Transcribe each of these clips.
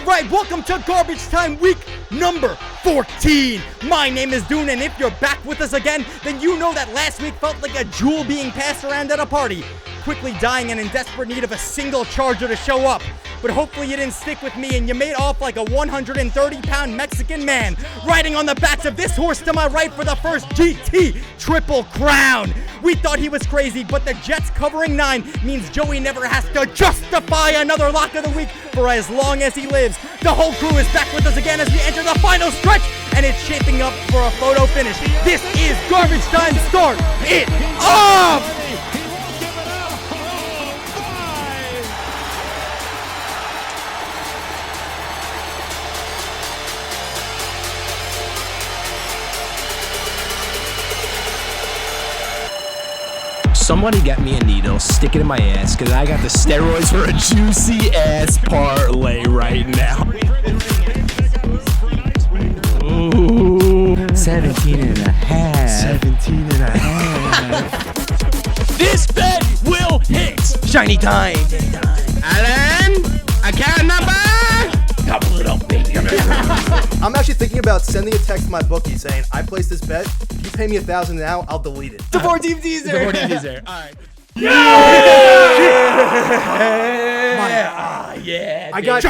Alright, welcome to Garbage Time week number 14. My name is Doon, and if you're back with us again, then you know that last week felt like a Juul being passed around at a party, quickly dying and in desperate need of a single charger to show up. But hopefully you didn't stick with me and you made off like a 130-pound Mexican man, riding on the backs of this horse to my right for the first GT Triple Crown. We thought he was crazy, but the Jets covering 9 means Joey never has to justify another lock of the week for as long as he lives. The whole crew is back with us again as we enter the final stretch, and it's shaping up for a photo finish. This is Garbage Time. Start it off! Somebody get me a needle, stick it in my ass, because I got the steroids for a juicy ass parlay right now. Ooh. 17 and a half. 17 and a half. This bet will hit. Shiny time. Alan, account number. Double it up, baby. I'm actually thinking about sending a text to my bookie saying, I placed this bet. If you pay me $1,000 now, I'll delete it. The 4-team teaser. The 14 teaser. All right. Yeah. I got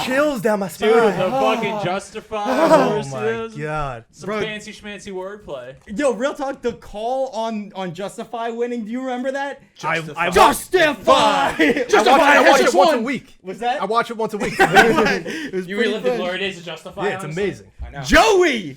chills down my spine. Dude, the fucking Justify. Oh my god. Some Bro. fancy schmancy wordplay. Yo, real talk, the call on Justify winning, do you remember that? I Justify! I watch it once a week. Was that? I watch it once a week. It was You pretty relive the fun. glory days of Justify. Yeah, it's honestly? amazing. I know. Joey!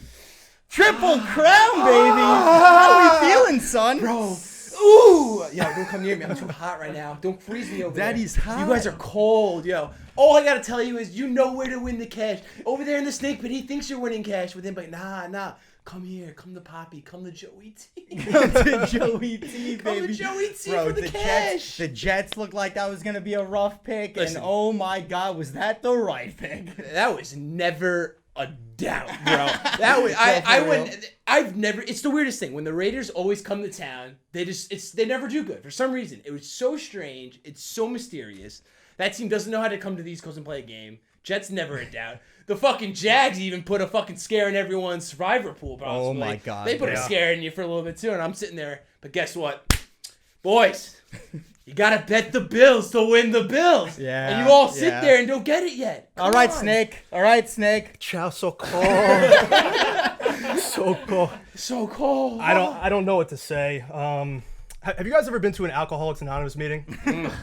Triple Crown, baby! How we feeling, son? Bro. Ooh! Yo, don't come near me. I'm too hot right now. Don't freeze me over Daddy's there. hot. You guys are cold, yo. All I gotta tell you is you know where to win the cash. Over there in the snake pit, he thinks you're winning cash with him, but nah. Come here. Come to Poppy. Come to Joey T. Come to Joey T, Come baby. to Joey T Bro, for the cash. The Jets looked like that was gonna be a rough pick, Listen. and oh my god, was that the right pick? That was never a doubt, bro. That was I've never. It's the weirdest thing when the Raiders always come to town. They never do good for some reason. It was so strange. It's so mysterious. That team doesn't know how to come to the East Coast and play a game. Jets never a doubt. The fucking Jags even put a fucking scare in everyone's survivor pool. Possibly. Oh my god, they put a scare in you for a little bit too, and I'm sitting there. But guess what, boys? You gotta bet the Bills to win the Bills. Yeah, And you all sit yeah. there and don't get it yet. Come All right, on. Snake. All right, Snake. Ciao, so cold. So cold. So cold. I don't know what to say. Have you guys ever been to an Alcoholics Anonymous meeting?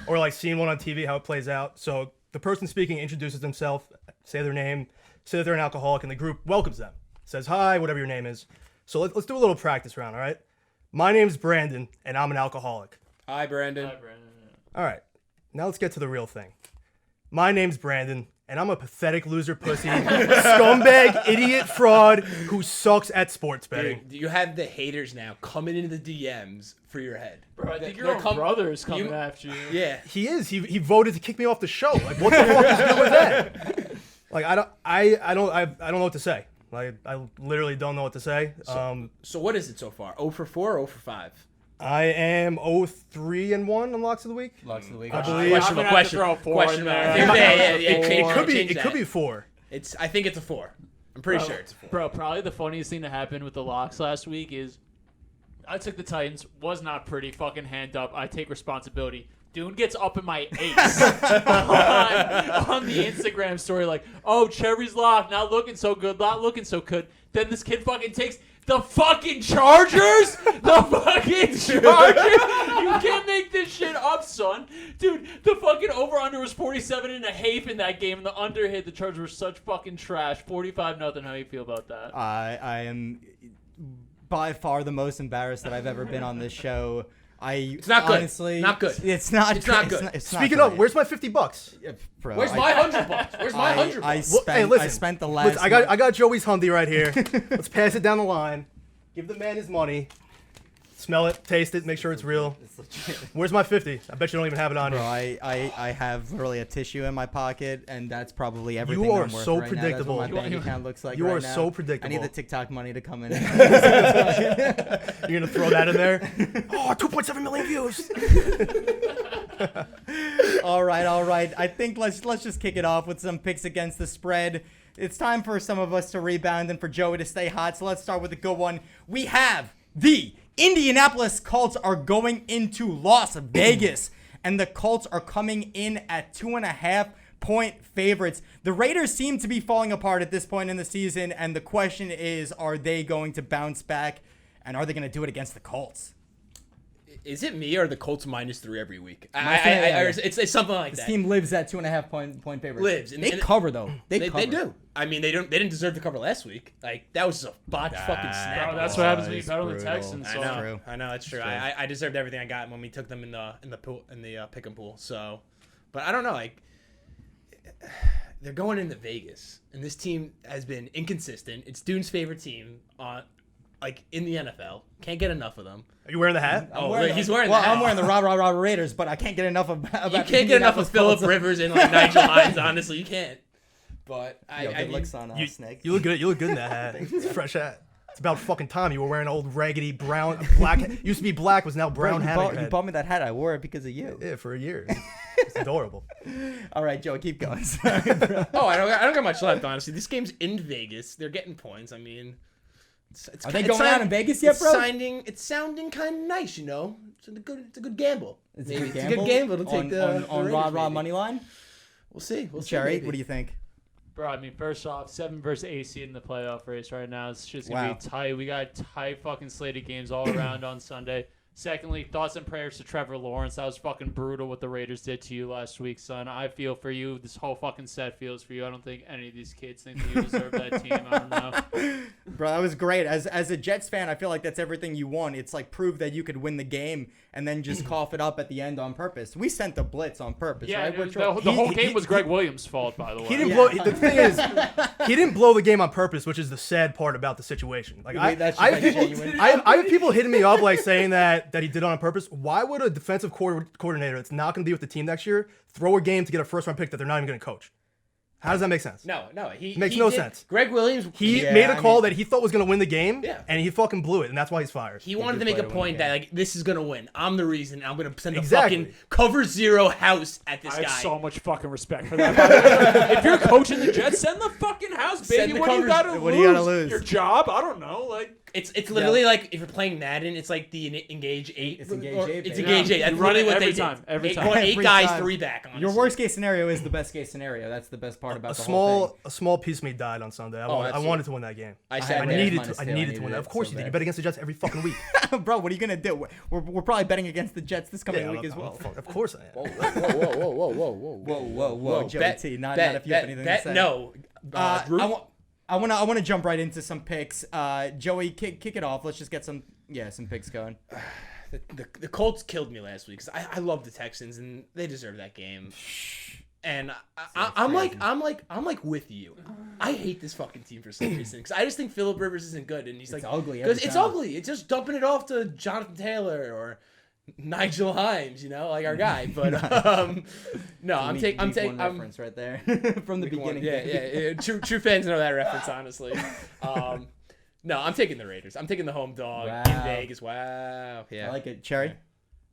Or like seen one on TV, how it plays out? So the person speaking introduces themselves, say their name, say that they're an alcoholic, and the group welcomes them. Says, hi, whatever your name is. So let's do a little practice round, all right? My name's Brandon, and I'm an alcoholic. Hi, Brandon. All right, now let's get to the real thing. My name's Brandon, and I'm a pathetic loser pussy, scumbag, idiot, fraud who sucks at sports betting. Dude, you have the haters now coming into the DMs for your head. Bro, I think They're your own brother's coming you- after you. Yeah. He is. He voted to kick me off the show. Like, what the fuck is good with that? Like, I don't know what to say. Like, I literally don't know what to say. So what is it so far? 0 for 4 or 0 for 5? I am 0-3-1 on locks of the week. Locks of the week. I believe. I'm gonna have to throw a 4 in there. It could be 4. I think it's a 4. I'm pretty sure it's a 4. Bro, probably the funniest thing that happened with the locks last week is I took the Titans, was not pretty, fucking hand up. I take responsibility. Doon gets up in my ace on the Instagram story like, oh, Cherry's locked, not looking so good, not looking so good. Then this kid fucking takes the fucking Chargers? The fucking Chargers? You can't make this shit up, son. Dude, the fucking over-under was 47.5 in that game, and the under hit. The Chargers were such fucking trash. 45-0. How do you feel about that? I am by far the most embarrassed that I've ever been on this show. It's not good. Honestly, not good. It's not. It's not good. It's not Speaking great. of, where's my $50? Bro, Where's my $100? Where's my $100? I Well, hey, listen, I spent the last. Listen, I got Joey's Hyundai right here. Let's pass it down the line. Give the man his money. Smell it, taste it, make sure it's real. It's legit. Where's my 50? I bet you don't even have it on Bro, you. I have literally a tissue in my pocket, and that's probably everything. You are I'm worth so right predictable. Now. That's what my bank account looks like. You right are now. so I predictable. need the TikTok money to come in. You're gonna throw that in there? Oh, 2.7 million views. All right. I think let's just kick it off with some picks against the spread. It's time for some of us to rebound and for Joey to stay hot. So let's start with a good one. We have the Indianapolis Colts are going into Las Vegas, and the Colts are coming in at 2.5-point favorites. The Raiders seem to be falling apart at this point in the season, and the question is, are they going to bounce back, and are they going to do it against the Colts? Is it me or the Colts -3 every week? It's something like This that. team lives at 2.5-point favorites. Lives. They cover though. They cover. They do. I mean, they didn't deserve to cover last week. Like that was a botched fucking snap. Bro, that's what happens when you bet on the Texans. So. I know, it's true. I deserved everything I got when we took them in the pool in the pick and pool. So, but I don't know. Like they're going into Vegas, and this team has been inconsistent. It's Doon's favorite team in the NFL. Can't get enough of them. Are you wearing the hat? He's wearing the hat. I'm wearing the rah Raiders, but I can't get enough of. You can't get enough of Phillip Rivers and Nigel Hines. Honestly, you can't. But good looks on Snake. You look good. You look good in that hat. It's a fresh hat. It's about fucking time you were wearing an old raggedy brown black. Used to be black, was now brown hat. You bought me that hat. I wore it because of you. Yeah, for a year. It's adorable. All right, Joe, keep going. I don't got much left. Honestly, this game's in Vegas. They're getting points. I mean. Are they going out in Vegas yet, bro? It's sounding kind of nice, you know. It's a good gamble. It's Maybe. a good It's a good gamble to take on Raw money line. We'll see. Cherry, what do you think? Bro, I mean, first off, 7 versus AC in the playoff race right now. It's just going to be tight. We got tight fucking slated games all around on Sunday. Secondly, thoughts and prayers to Trevor Lawrence. That was fucking brutal what the Raiders did to you last week, son. I feel for you. This whole fucking set feels for you. I don't think any of these kids think that you deserve that team. I don't know. Bro, that was great. As a Jets fan, I feel like that's everything you want. It's like prove that you could win the game and then just cough it up at the end on purpose. We sent the blitz on purpose, yeah, right? The whole game was Greg Williams' fault, by the way. He didn't blow. The thing is, he didn't blow the game on purpose, which is the sad part about the situation. Like I have people hitting me up like saying that he did it on purpose. Why would a defensive coordinator that's not going to be with the team next year throw a game to get a first-round pick that they're not even going to coach? How does that make sense? No. It makes no sense. Greg Williams. He made a call that he thought was going to win the game, Yeah. and he fucking blew it, and that's why he's fired. He wanted to make a point that like this is gonna win. I'm the reason. I'm gonna send a Exactly. fucking cover zero house at this I guy. have so much fucking respect for that. By the way. If you're coaching the Jets, send the fucking house, baby. Send the What do you covers- gotta lose? what do you gotta lose? Your job? I don't know. Like It's literally like if you're playing Madden, it's like the Engage 8. It's Engage 8, It's baby. Engage 8. You That's run literally it what every they time, did. every time. Eight Every guys, time. 3 back. Honestly. Your worst case scenario is the best case scenario. That's the best part about the whole thing. A small piece of me died on Sunday. I wanted to win that game. I I said needed needed minus to. I two. I needed to needed win that. it Of course so you did. bad. You bet against the Jets every fucking week. Bro, what are you gonna do? We're probably betting against the Jets this coming week as well. Of course I am. Whoa, Joey T. Not if you have anything to say. No. I want to jump right into some picks. Joey, kick it off. Let's just get some picks going. The Colts killed me last week because I love the Texans and they deserve that game. And I'm like with you. I hate this fucking team for some reason because I just think Phillip Rivers isn't good and he's like ugly. It's ugly. It's just dumping it off to Jonathan Taylor or Nigel Hines, you know, like our guy. But no, I'm taking reference right there from the beginning. Yeah. True fans know that reference, honestly. No, I'm taking the Raiders. I'm taking the home dog in Vegas. Wow. Yeah. I like it. Cherry?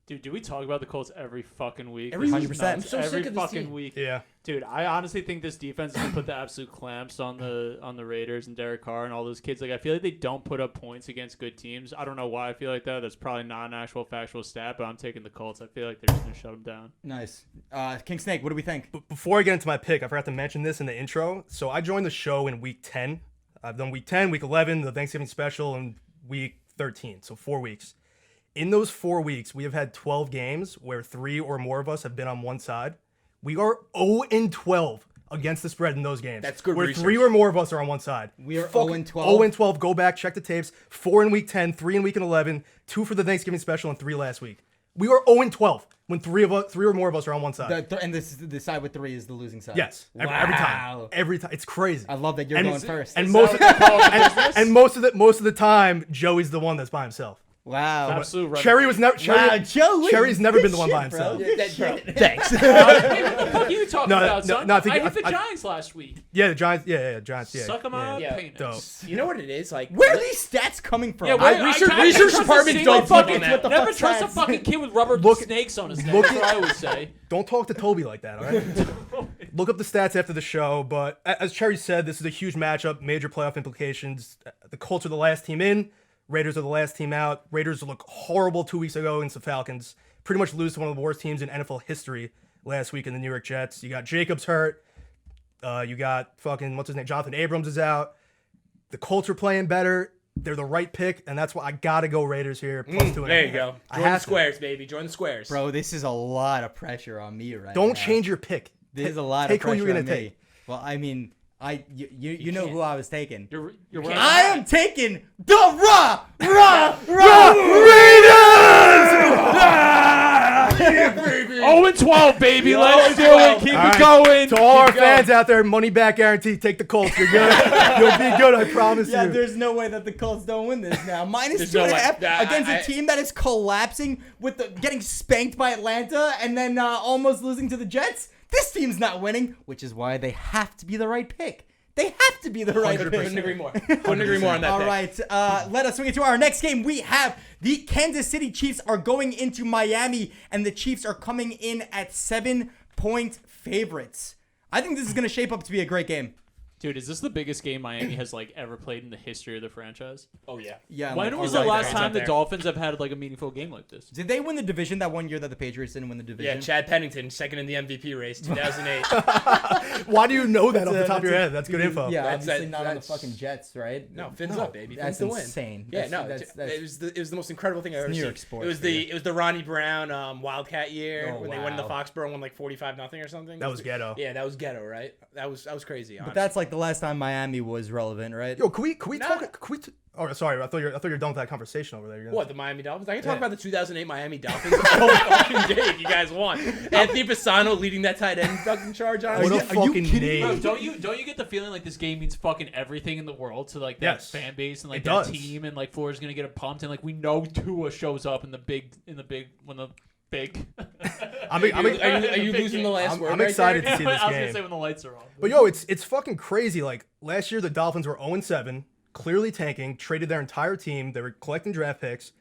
Dude, do we talk about the Colts every fucking week? Every 100%. I'm so every sick of this fucking team. week. Yeah. Dude, I honestly think this defense is gonna put the absolute clamps on the Raiders and Derek Carr and all those kids. Like, I feel like they don't put up points against good teams. I don't know why I feel like that. That's probably not an actual factual stat, but I'm taking the Colts. I feel like they're just gonna shut them down. Nice. King Snake, what do we think? Before I get into my pick, I forgot to mention this in the intro. So I joined the show in week 10. I've done week 10, week 11, the Thanksgiving special, and week 13. So 4 weeks. In those 4 weeks, we have had 12 games where 3 or more of us have been on one side. We are 0-12 against the spread in those games. That's good Where research. 3 or more of us are on one side. We are Fucking 0-12. 0-12. Go back, check the tapes. 4 in week 10, 3 in week 11, 2 for the Thanksgiving special, and 3 last week. We are 0-12 when 3 or more of us are on one side. And this is the side with 3 is the losing side. Yes, every time. Every time. It's crazy. I love that you're going first. And most of the time, Joey's the one that's by himself. Wow. Absolute run. Cherry was never. Wow, Joe, Cherry's never good been the one shit, by bro. himself. Good shit. Thanks. Hey, what the fuck are you talking No, about, no, son? no, I think- hit the I- Giants last week. Yeah, the Giants. Yeah, Giants. Yeah. Suck 'em yeah. out, Yeah. penis. Dope. You know what it is? Like, Where are these stats coming from? Yeah, research departments don't flip on that. What the Never fuck trust a stats? fucking kid with rubber Look- snakes on his neck. look That's at- what I would say. Don't talk to Toby like that, all right? Look up the stats after the show. But as Cherry said, this is a huge matchup, major playoff implications. The Colts are the last team in. Raiders are the last team out. Raiders look horrible 2 weeks ago against the Falcons. Pretty much lose to one of the worst teams in NFL history last week in the New York Jets. You got Jacobs hurt. You got fucking, what's his name? Jonathan Abrams is out. The Colts are playing better. They're the right pick, and that's why I got to go Raiders here. Plus 2.5. there you go. I Join the have to. squares, baby. Join the squares. Bro, this is a lot of pressure on me right now. Don't change your pick. This is a lot Take of pressure who you're on gonna me. take. Well, I mean, you know who I was taking. You're I am taking the Raiders! 0-12, baby. Let's do it. Keep All it right. going. To all our Keep going. fans out there, money back guarantee. Take the Colts. You're good. You'll be good. I promise Yeah, you. there's no way that the Colts don't win this now. Minus There's two no and a way. half against I- a team that is collapsing with getting spanked by Atlanta and then almost losing to the Jets. This team's not winning, which is why they have to be the right pick. They have to be the right pick. Couldn't agree more. Couldn't agree more on that. All pick. right, let us swing it to our next game. We have the Kansas City Chiefs are going into Miami, and the Chiefs are coming in at 7-point favorites. I think this is going to shape up to be a great game. Dude, is this the biggest game Miami has ever played in the history of the franchise? Oh yeah. Yeah. When like, was all the right, last there. time the there. Dolphins have had a meaningful game like this? Did they win the division that one year that the Patriots didn't win the division? Yeah, Chad Pennington, second in the MVP race, 2008. Why do you know that off the That's top of your a- head? That's good info. Yeah, That's- obviously not on the that's- fucking Jets, right? No, fins up, baby. That's Fins to win. insane. Yeah, That's- no, it was the most incredible thing I've ever New seen. York sports, It was the Ronnie Brown Wildcat year Oh, when they won the wow. Foxborough and won like 45-0 or something. That was ghetto. Yeah, that was ghetto, right? That was crazy. But that's like the last time Miami was relevant, right? Yo, can we Nah. talk? Can we? Oh, sorry. I thought you were done with that conversation over there. You're gonna- What, the Miami Dolphins? I can talk Yeah. about the 2008 Miami Dolphins all fucking day if you guys want. Anthony Pisano leading that tight end fucking charge on us. What a Are you fucking kidding Bro, name. don't you get the feeling like this game means fucking everything in the world to that Yes. fan base and It that does. team and Florida's gonna get it pumped and we know Tua shows up in the big. I'm Are you losing the last word? I'm right excited there? to see this I was gonna game. say when the lights are on. But yo, it's fucking crazy. Like last year, the Dolphins were 0-7, clearly tanking, traded their entire team. They were collecting draft picks,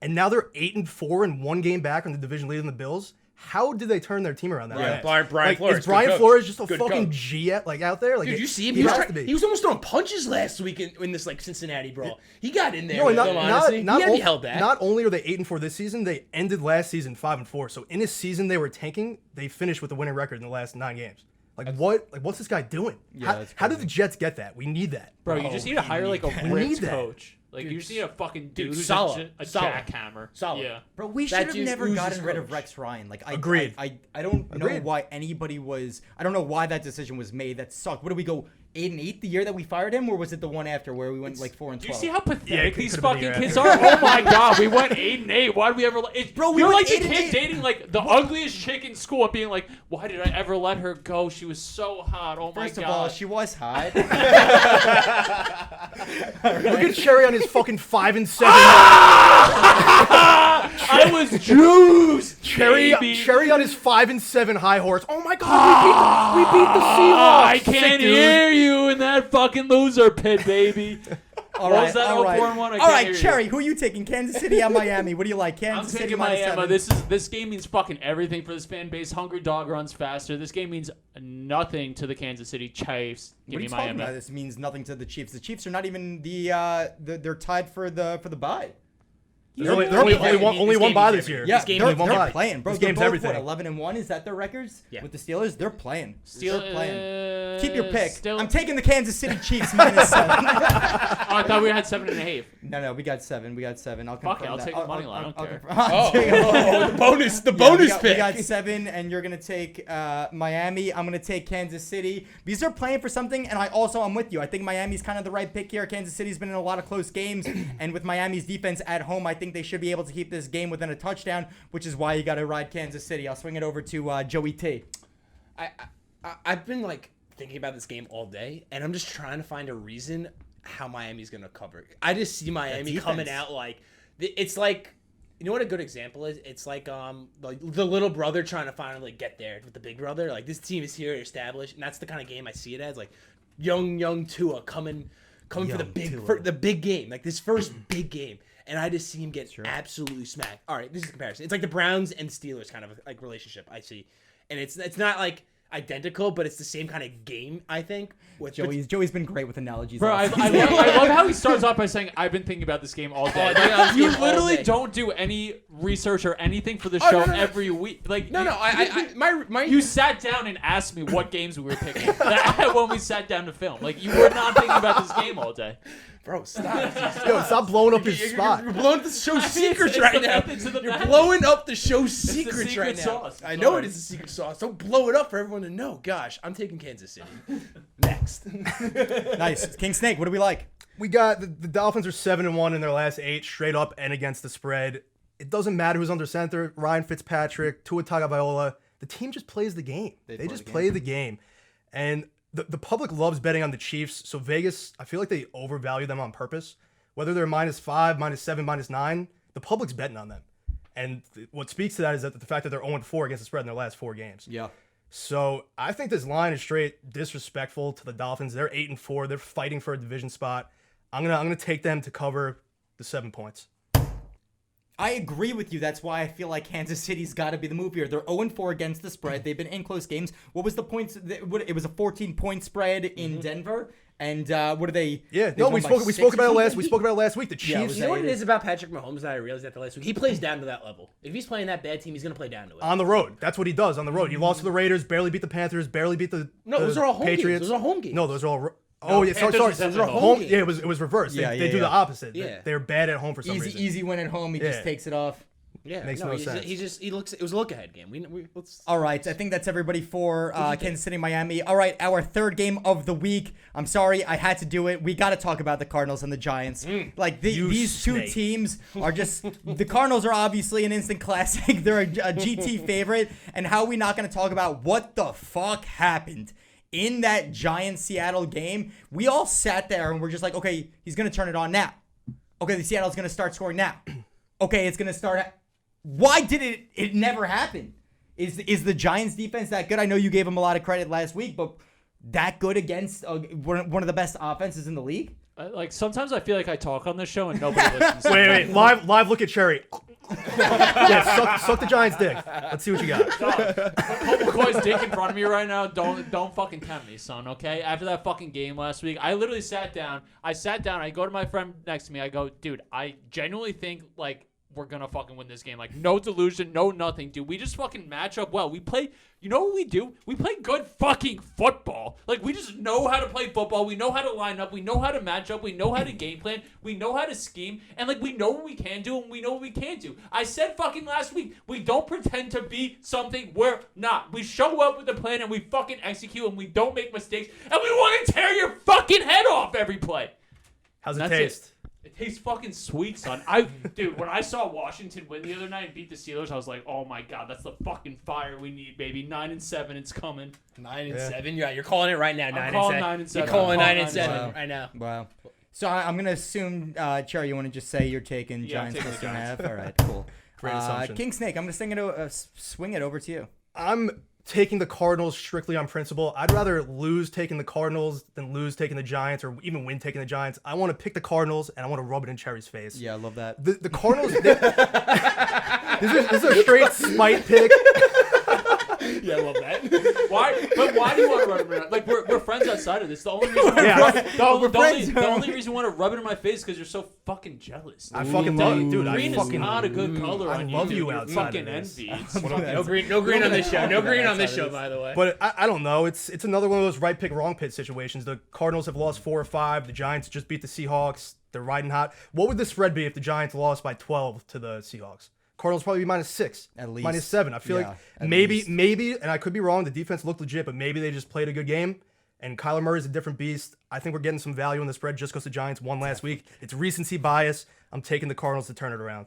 and now they're 8-4 and 1 game back on the division lead in the Bills. How did they turn their team around that Yeah, fast? Brian Flores, Is Brian good coach. Flores just a Good fucking coach. G out there? Like, Dude, you see him? He, He was, has to be. he was almost throwing punches last week in this Cincinnati brawl. He got in there. Yo, with and them, honestly. He had to be on- held back. not only are they 8-4 this season, they ended last season 5-4. So in a season they were tanking, they finished with a winning record in the last 9 games. What's this guy doing? that's How did the Jets get that? We need that. Bro, you just need to hire a We need ripped that. coach. You just need a fucking dude who's solid, a solid. jackhammer. Solid. Yeah. Bro, we That should have dude never oozes gotten rid of coach. Rex Ryan. Like, Agreed. I don't know Agreed. why anybody was. I don't know why that decision was made. That sucked. What did we go 8-8 the year that we fired him, or was it the one after where we went 4-12? Do you see how pathetic Yeah, it these could've been the fucking year kids are? Oh my god, we went 8-8. Why did we ever? Bro, we you're went like the 8-8. kid dating the ugliest chick in school and being like, "Why did I ever let her go? She was so hot. Oh my First god." of all, she was hot. Look at Cherry on his fucking 5-7. I was juiced. Cherry baby. Cherry on his 5-7 high horse. Oh my god, we beat the Seahawks. I Sick, can't dude. hear you in that fucking loser pit, baby. All What right, was that? all 0-4-1? I right. can't All right, hear you. Cherry, who are you taking? Kansas City at Miami. What do you like? I'm Kansas City taking minus Miami. 7. This game means fucking everything for this fan base. Hungry dog runs faster. This game means nothing to the Kansas City Chiefs. What Give are me you talking Miami. about? This means nothing to the Chiefs. The Chiefs are not even they're tied for the bye. There's only This one game bye is this year. everything. Yeah, This game they're, is one they're bye. playing, bro. This They're game's both, everything. 11-1? Is that their records? Yeah. With the Steelers, they're playing. Steal- They're playing. uh, Keep your pick. still- I'm taking the Kansas City Chiefs minus 7. Oh, I thought we had 7.5. No, we got 7. We got 7. I'll Fuck confirm it, I'll that. take the money line, I don't care. Oh, the bonus We pick. got 7, and you're gonna take Miami. I'm gonna take Kansas City because they're playing for something. And I'm with you. I think Miami's kind of the right pick here. Kansas City's been in a lot of close games, and with Miami's defense at home, I think they should be able to keep this game within a touchdown, which is why you got to ride Kansas City. I'll swing it over to Joey T. I've been thinking about this game all day, and I'm just trying to find a reason how Miami's gonna cover. I just see Miami defense. coming out It's like, you know what a good example is? It's like the little brother trying to finally get there with the big brother. Like, this team is here, established, and that's the kind of game I see it as. Like, young Tua coming for the big game, like this first big game, and I just see him get absolutely smacked. All right, this is a comparison. It's like the Browns and Steelers kind of like relationship I see, and it's not like identical, but it's the same kind of game, I think. Joey's been great with analogies. Bro, I love how he starts off by saying, I've been thinking about this game all day. Like, you literally don't do any research or anything for the show every week. Like, you sat down and asked me what games we were picking when we sat down to film. Like, you were not thinking about this game all day. Bro, stop. Yo, stop blowing up his spot. You're blowing up the show's secrets right now. You're blowing up the show's secrets right now. Sauce. I know it is a secret sauce. Don't blow it up for everyone to know. Gosh, I'm taking Kansas City. Next. Nice. King Snake, what do we like? We got the Dolphins are 7-1 in their last 8, straight up and against the spread. It doesn't matter who's under center. Ryan Fitzpatrick, Tua Tagovailoa. The team just plays the game. They just play the game. And the public loves betting on the Chiefs, so Vegas, I feel like they overvalue them on purpose. Whether they're -5, -7, -9, the public's betting on them. And what speaks to that is that the fact that they're 0-4 against the spread in their last 4 games. Yeah. So I think this line is straight disrespectful to the Dolphins. They're 8-4. They're fighting for a division spot. I'm gonna take them to cover the 7 points. I agree with you. That's why I feel like Kansas City's got to be the move here. They're 0-4 against the spread. They've been in close games. What was the points? It was a 14-point spread in Denver. And what are they? Yeah, they no, won we by spoke about it 6 last. We spoke about it last week. The Chiefs. You know what it is about Patrick Mahomes that I realized after last week? He plays down to that level. If he's playing that bad team, he's gonna play down to it. On the road. That's what he does on the road. He lost to the Raiders, barely beat the Panthers, barely beat the those are all home Patriots. games. Those are home games. No, those are all. Oh, yeah, sorry. Those are home games. Yeah, it was reversed. They do the opposite. Yeah. They're bad at home for some reason. Easy win at home. He just takes it off. Yeah, makes no sense. He looks. It was a look ahead game. Let's. All right, I think that's everybody for Kansas City, Miami. All right, our third game of the week. I'm sorry, I had to do it. We got to talk about the Cardinals and the Giants. Like these two teams are just. The Cardinals are obviously an instant classic. They're a GT favorite, and how are we not going to talk about what the fuck happened in that Giants-Seattle game? We all sat there and we're just like, okay, he's going to turn it on now. Okay, the Seattle's going to start scoring now. Okay, it's going to start. Why did it never happen? Is the Giants defense that good? I know you gave them a lot of credit last week, but that good against one of the best offenses in the league? Like, sometimes I feel like I talk on this show and nobody listens. Wait, live look at Cherry. Yeah, suck the Giants' dick. Let's see what you got. Colt McCoy's dick in front of me right now. Don't fucking tempt me, son, okay? After that fucking game last week, I literally sat down. I go to my friend next to me. I go, dude, I genuinely think, like, we're gonna fucking win this game. Like, no delusion, no nothing, dude. We just fucking match up well. We play, you know what we do? We play good fucking football. Like, we just know how to play football. We know how to line up. We know how to match up. We know how to game plan. We know how to scheme. And, like, we know what we can do and we know what we can't do. I said fucking last week, we don't pretend to be something we're not. We show up with a plan and we fucking execute and we don't make mistakes. And we want to tear your fucking head off every play. How's it taste? It tastes fucking sweet, son. Dude, when I saw Washington win the other night and beat the Steelers, I was like, oh my god, that's the fucking fire we need, baby. 9-7, it's coming. 9-7. Yeah, you're calling it right now. 9-7. I'm calling 9-7. You're calling 9-7 right now. Wow. So I'm gonna assume, Cherry, you want to just say you're taking Giants taking plus the 2.5. All right, cool. Great assumption. King Snake, I'm gonna swing it over to you. I'm taking the Cardinals strictly on principle. I'd rather lose taking the Cardinals than lose taking the Giants, or even win taking the Giants. I want to pick the Cardinals, and I want to rub it in Cherry's face. Yeah, I love that. The Cardinals. This is a straight spite pick. Yeah, I love that. Why? But why do you want to rub it in my face? Like, we're friends outside of this. The only reason the only reason you want to rub it in my face is because you're so fucking jealous. I fucking love it, dude. Green is not a good color on you. love you You're outside fucking of this. envy. No green on this show. No green on this show, by the way. But I don't know. It's another one of those right pick, wrong pick situations. The Cardinals have lost 4 or 5. The Giants just beat the Seahawks. They're riding hot. What would the spread be if the Giants lost by 12 to the Seahawks? Cardinals probably be -6, at least -7. I feel like maybe, and I could be wrong. The defense looked legit, but maybe they just played a good game. And Kyler Murray's a different beast. I think we're getting some value in the spread just because the Giants won last week. It's recency bias. I'm taking the Cardinals to turn it around.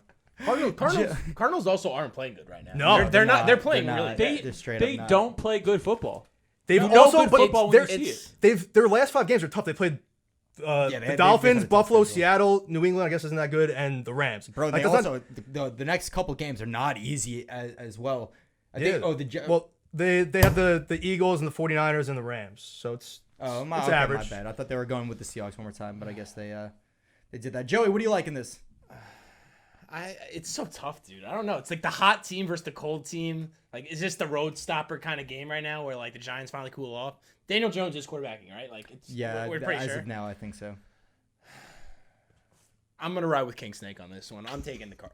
Cardinals also aren't playing good right now. No, they're not. They're playing They're really not. bad. They're straight They up don't play good football. They've You know also, good but football when you see it. their last 5 games are tough. They played the Dolphins, Buffalo, Seattle, New England, I guess isn't that good, and the Rams. Bro, they also the next couple games are not easy as well. I think. Well, they have the Eagles and the 49ers and the Rams, so it's average. My bad. I thought they were going with the Seahawks one more time, but I guess they did that. Joey, what do you like in this? It's so tough, dude. I don't know. It's like the hot team versus the cold team. Like, is this the road stopper kind of game right now where like the Giants finally cool off? Daniel Jones is quarterbacking, right? Like, we're pretty as sure. of now, I think so. I'm gonna ride with King Snake on this one. I'm taking the card.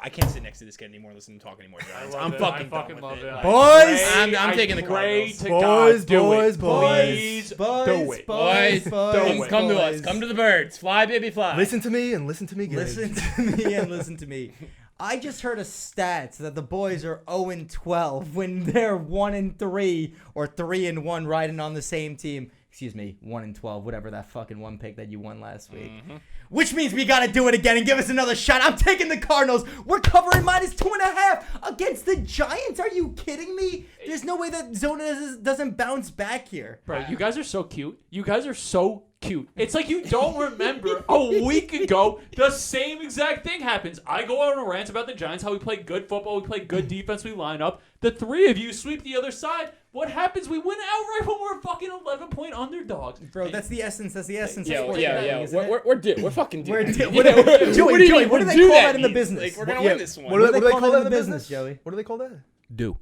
I can't sit next to this kid anymore. Listen to him talk anymore. Giants. I'm fucking love it. Boys, I'm taking the Cardinals. Boys, Please do it. Boys, come to us. Come to the birds. Fly, baby, fly. Listen to me and listen to me good. Listen to me and listen to me. I just heard a stat that the boys are 0-12 when they're 1-3 or 3-1 riding on the same team. Excuse me, 1-12, whatever that fucking one pick that you won last week. Which means we got to do it again and give us another shot. I'm taking the Cardinals. We're covering -2.5 against the Giants. Are you kidding me? There's no way that Zona doesn't bounce back here. Bro, you guys are so cute. You guys are so cute. It's like you don't remember a week ago the same exact thing happens. I go out on a rant about the Giants, how we play good football, we play good defense, we line up. The three of you sweep the other side. What happens? We win outright when we're fucking 11-point underdogs. Bro, that's the essence. That's the essence. Yeah. We're fucking due. Joey, what do they call that in the business? We're gonna win this one. What do they call that in the business, Joey? What do they call that? Do.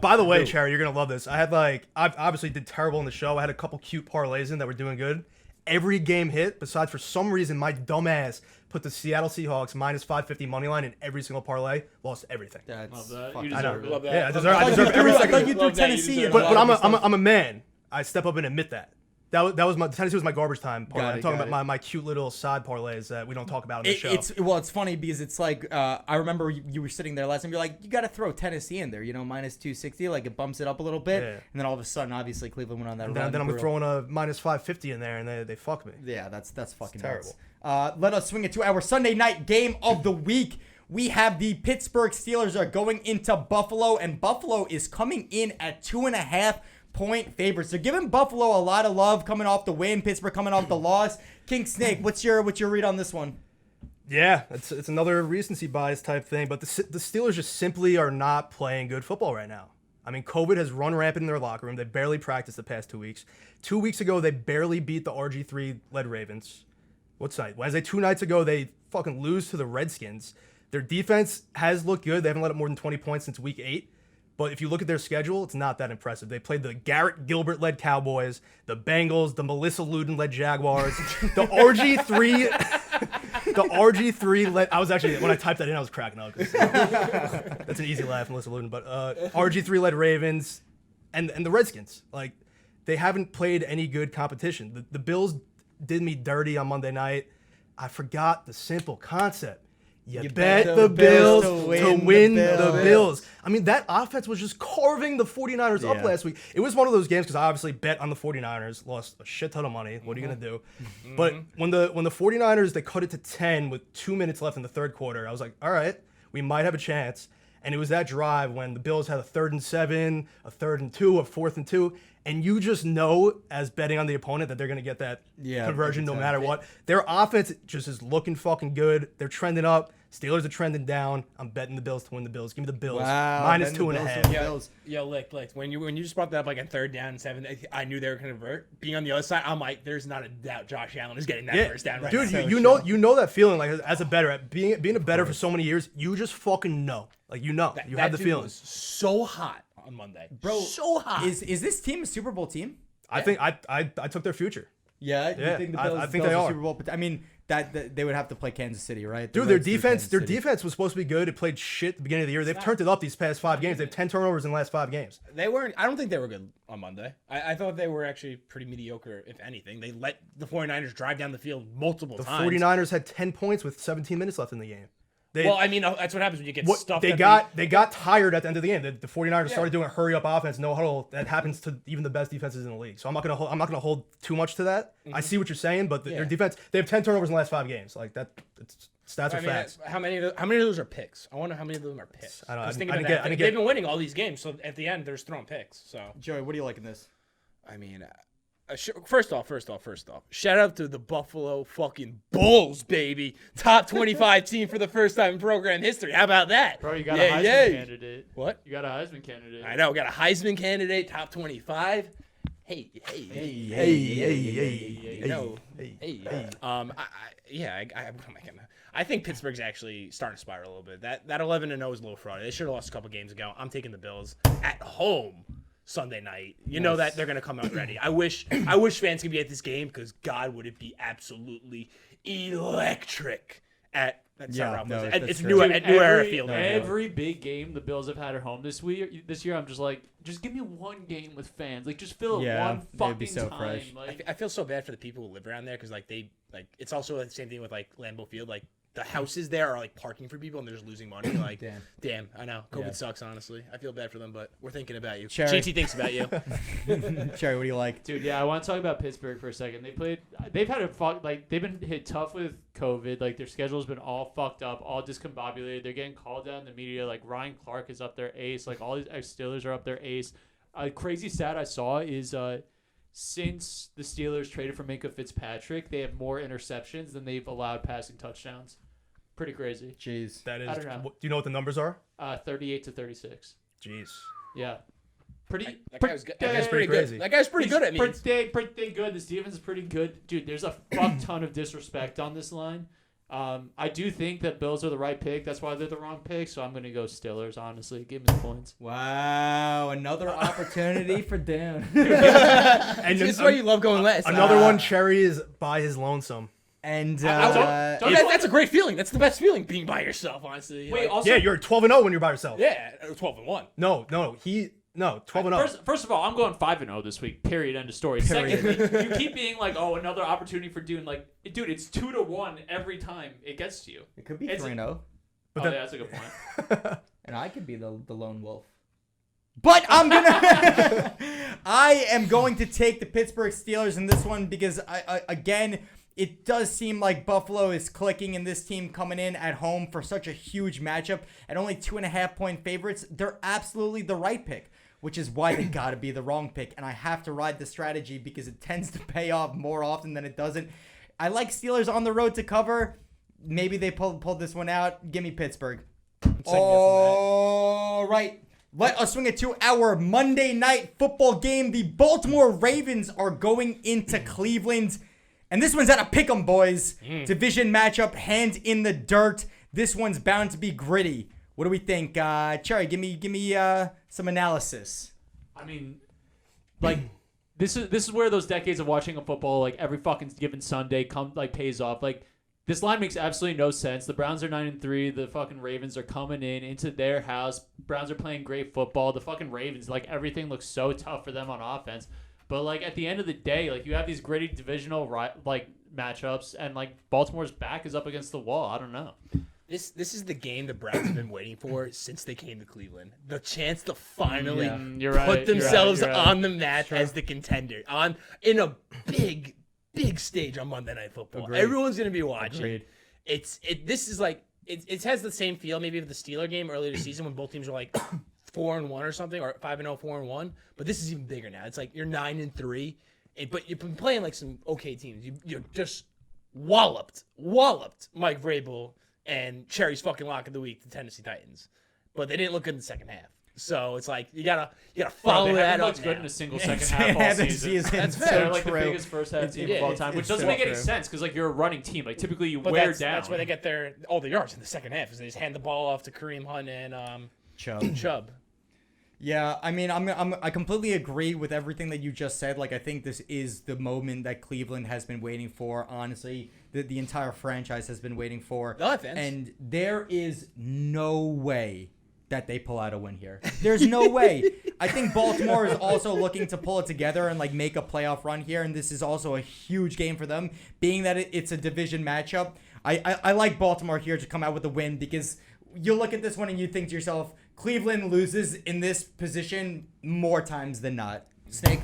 By the way, Cherry, you're gonna love this. I obviously did terrible in the show. I had a couple cute parlays in that were doing good. Every game hit, besides for some reason my dumb ass put the Seattle Seahawks -550 money line in every single parlay. Lost everything. Love that. You I know. deserve it. Love that. Yeah, I deserve every I second. thought you threw Love that. Tennessee You in. deserve But I'm a man. I step up and admit that. That was my Tennessee was my garbage time parlay. I'm talking about my cute little side parlays that we don't talk about in the show. It's funny because it's like I remember you were sitting there last time. You're like, you got to throw Tennessee in there, -260, like it bumps it up a little bit, and then all of a sudden, obviously Cleveland went on that run. Then I'm throwing a -550 in there, and they fuck me. Yeah, that's fucking terrible. Nuts. Let us swing it to our Sunday night game of the week. We have the Pittsburgh Steelers are going into Buffalo, and Buffalo is coming in at 2.5-point favorites. So giving Buffalo a lot of love coming off the win, Pittsburgh coming off the loss. King Snake, what's your read on this one? Yeah, it's another recency bias type thing, but the Steelers just simply are not playing good football right now. I mean, COVID has run rampant in their locker room. They barely practiced the past 2 weeks. 2 weeks ago, they barely beat the RG3-led Ravens. What's night? Wednesday, 2 nights ago, they fucking lose to the Redskins. Their defense has looked good. They haven't let up more than 20 points since week 8. But if you look at their schedule, it's not that impressive. They played the Garrett Gilbert-led Cowboys, the Bengals, the Melissa Luden-led Jaguars, the RG3-led... I was actually... When I typed that in, I was cracking up. That's an easy laugh, Melissa Luden. But RG3-led Ravens and the Redskins. Like, they haven't played any good competition. The Bills did me dirty on Monday night. I forgot the simple concept. You bet the Bills to win the Bills. I mean, that offense was just carving the 49ers up last week. It was one of those games because I obviously bet on the 49ers, lost a shit ton of money. What are you going to do? But when the 49ers, they cut it to 10 with 2 minutes left in the third quarter, I was like, all right, we might have a chance. And it was that drive when the Bills had a 3rd and 7, a 3rd and 2, a 4th and 2. And you just know, as betting on the opponent, that they're going to get that conversion no matter what. Their offense just is looking fucking good. They're trending up. Steelers are trending down. I'm betting the Bills to win the Bills. Give me the Bills. Wow, -2.5. Yo, Lick. When you just brought that up like a 3rd down and 7, I knew they were going to convert. Being on the other side, I'm like, there's not a doubt Josh Allen is getting that first down right dude, now. you know that feeling, like, as a bettor, being a bettor for so many years, you just fucking know. Like, you have the feeling. Was so hot on Monday. Bro, so hot. Is this team a Super Bowl team? I think I took their future. Yeah, you think the Bills, I think Bills they are Super Bowl? I mean, that they would have to play Kansas City, right? Dude, their defense was supposed to be good. It played shit at the beginning of the year. They've turned it up these past 5 games. They have 10 turnovers in the last 5 games. They weren't. I don't think they were good on Monday. I thought they were actually pretty mediocre, if anything. They let the 49ers drive down the field multiple times. The 49ers had 10 points with 17 minutes left in the game. I mean, that's what happens when you get stuffed. They got tired at the end of the game. The 49ers started doing a hurry up offense, no huddle. That happens to even the best defenses in the league. So I'm not gonna hold too much to that. I see what you're saying, but their defense, they have 10 turnovers in the last 5 games. Like that, stats are facts. How many of those are picks? I wonder how many of them are picks. I don't know. They've been winning all these games, so at the end they're just throwing picks. So Joey, what do you like in this? I mean, First off, shout out to the Buffalo fucking Bulls, baby. Top 25 team for the first time in program history. How about that? Bro, you got a Heisman candidate. What? You got a Heisman candidate. I know, got a Heisman candidate, top 25. Hey. I think Pittsburgh's actually starting to spiral a little bit. That 11-0 is a little fraud. They should have lost a couple games ago. I'm taking the Bills at home Sunday night. You know that they're gonna come out ready. I wish fans could be at this game because God, would it be absolutely electric at it's new era field. Every big game the Bills have had at home this year, I'm just like, just give me one game with fans. Like, just fill it one fucking so time. fresh. Like, I feel so bad for the people who live around there because it's also the same thing with like Lambeau Field. Like the houses there are like parking for people and they're just losing money. Like, damn, I know. COVID sucks, honestly. I feel bad for them, but we're thinking about you. Cherry. GT thinks about you. Cherry, what do you like? dude, yeah, I want to talk about Pittsburgh for a second. They've been hit tough with COVID. Like, their schedule's been all fucked up, all discombobulated. They're getting called out in the media. Like, Ryan Clark is up their ace. Like, all these ex-Steelers are up their ace. A crazy stat I saw is since the Steelers traded for Minkah Fitzpatrick, they have more interceptions than they've allowed passing touchdowns. Pretty crazy. Jeez. That is. I don't know. Do you know what the numbers are? 38-36. Jeez. Yeah. That guy's pretty crazy. That guy's pretty good at me. Pretty good. This defense is pretty good. Dude, there's a fuck ton of disrespect on this line. I do think that Bills are the right pick. That's why they're the wrong pick. So I'm going to go Steelers, honestly. Give me the points. Wow, another opportunity for Doon. And This is why you love going last. another one, Cherry is by his lonesome. And That's a great feeling. That's the best feeling, being by yourself, honestly. Wait, Like, also, Yeah, you're 12-0 when you're by yourself. yeah, 12-1. No, 12-0. First of all, I'm going 5-0 this week. Period. End of story. Secondly, you keep being like, oh, another opportunity for Doon. Like, dude, it's 2-1 every time it gets to you. it could be It's- 3-0. Yeah, that's a good point. And I could be the lone wolf. But I am going to take the Pittsburgh Steelers in this one because again, it does seem like Buffalo is clicking and this team coming in at home for such a huge matchup at only 2.5-point favorites. They're absolutely the right pick, which is why they got to be the wrong pick. And I have to ride the strategy because it tends to pay off more often than it doesn't. I like Steelers on the road to cover. Maybe they pulled this one out. Give me Pittsburgh. All right. Let us swing it to our Monday night football game. The Baltimore Ravens are going into Cleveland. And this one's at a pick'em, boys. Division matchup, hand in the dirt. This one's bound to be gritty. What do we think? Cherry, give me some analysis. I mean, like, this is where those decades of watching a football, like, every fucking given Sunday pays off. Like, this line makes absolutely no sense. The Browns are 9-3. The fucking Ravens are coming into their house. Browns are playing great football. The fucking Ravens, like, everything looks so tough for them on offense. But, like, at the end of the day, like, you have these gritty divisional, like, matchups, and, like, Baltimore's back is up against the wall. I don't know. This is the game the Browns have been waiting for since they came to Cleveland. The chance to finally put themselves on the map as the contender in a big stage on Monday Night Football. Agreed. Everyone's gonna be watching. Agreed. It has the same feel maybe of the Steeler game earlier this season when both teams were like 4-1 or something, or 5-0, 4-1. But this is even bigger now. It's like you're 9-3, but you've been playing like some okay teams. You're just walloped Mike Vrabel and Cherry's fucking lock of the week, the Tennessee Titans. But they didn't look good in the second half. So it's like you gotta follow that up. Good now. in a single second half all season. That's They're fair. like the biggest first half team of all time, which doesn't make any sense because like you're a running team. Like typically you wear down. That's where they get all the yards in the second half, is they just hand the ball off to Kareem Hunt and Chubb. Yeah, I mean, I completely agree with everything that you just said. Like, I think this is the moment that Cleveland has been waiting for. Honestly, the entire franchise has been waiting for. No offense. And there is no way that they pull out a win here. There's no way. I think Baltimore is also looking to pull it together and like make a playoff run here, and this is also a huge game for them, being that it's a division matchup. I like Baltimore here to come out with a win because you look at this one and you think to yourself, Cleveland loses in this position more times than not. Snake?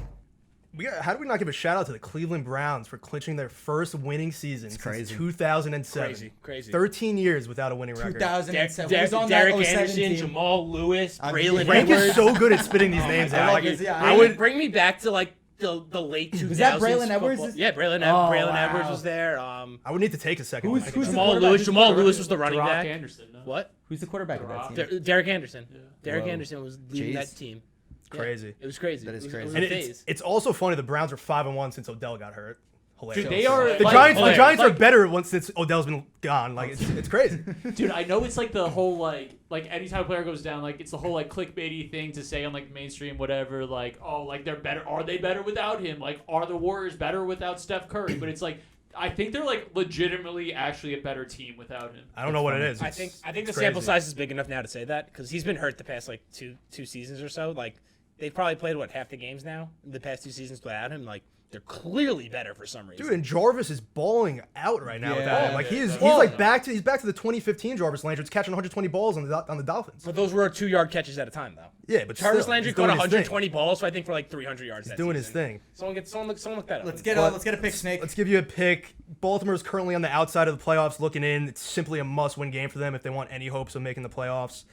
How do we not give a shout out to the Cleveland Browns for clinching their first winning season since 2007? Crazy. 13 years without a winning record. 2007. Who's on Derek that 07 Anderson, team? Jamal Lewis, Braylon Frank Edwards. is so good at spitting these names out. I would. Bring me back to like the late 2000s. Was that Braylon Edwards? football. Yeah, Braylon wow. Edwards was there. I would need to take a second. Who's one. the Jamal quarterback? Lewis. Jamal Lewis was the running Brock back. Anderson. No? What? Who's the quarterback of that team? Derek Anderson. Derek Whoa. Anderson was leading Jeez. that team. Crazy. It was crazy. That is It crazy. was And a phase. it's also funny the Browns are 5-1 since Odell got hurt. Hilarious. Dude, they are. The like, Giants, hilarious. the Giants are Like- better once since Odell's been gone. Like it's crazy. Dude, I know it's like the whole like anytime a player goes down, like it's the whole like clickbaity thing to say on like mainstream whatever, like oh like they're better. Are they better without him? Like are the Warriors better without Steph Curry? But it's like I think they're like legitimately actually a better team without him. I don't know what it is. I It's- think the it's sample crazy. size is big enough now to say that because he's been hurt the past like two seasons or so. Like they've probably played half the games now the past 2 seasons without him. Like they're clearly better for some reason. Dude, and Jarvis is balling out right now without him. Like he's yeah. like back to the 2015 Jarvis Landry. He's catching 120 balls on the Dolphins. But those were 2-yard catches at a time though. Yeah, but Jarvis still, Landry he's caught doing his 120 thing. balls, so I think for like 300 yards. He's that doing his season. thing. Someone look that up. Let's get a pick, Snake. Let's give you a pick. Baltimore's currently on the outside of the playoffs looking in. It's simply a must-win game for them if they want any hopes of making the playoffs.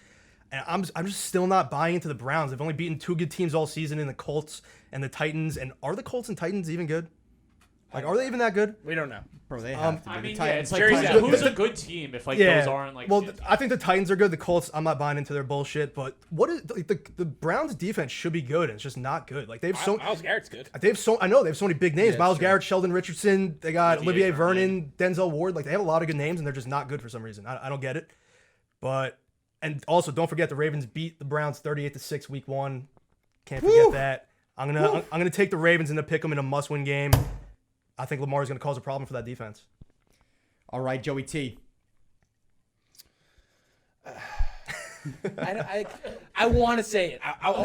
And I'm just still not buying into the Browns. They've only beaten 2 good teams all season in the Colts and the Titans. And are the Colts and Titans even good? Like, are they even that good? We don't know. Bro, they have to be. I The mean, Titans- yeah, it's like Jerry's out. who's a good team if like Yeah. those aren't like. Well, good I think the Titans are good. The Colts, I'm not buying into their bullshit. But what is like, the Browns' defense should be good, and it's just not good. Like they've so Myles Garrett's good. I know they have so many big names. Yeah, Miles sure. Garrett, Sheldon Richardson. They got Olivier Olivier Vernon, Denzel Ward. Like they have a lot of good names, and they're just not good for some reason. I don't get it. But and also don't forget the Ravens beat the Browns 38-6 week 1. Can't forget that. I'm gonna take the Ravens and pick them in a must-win game. I think Lamar is gonna cause a problem for that defense. All right, Joey T. I want to say it.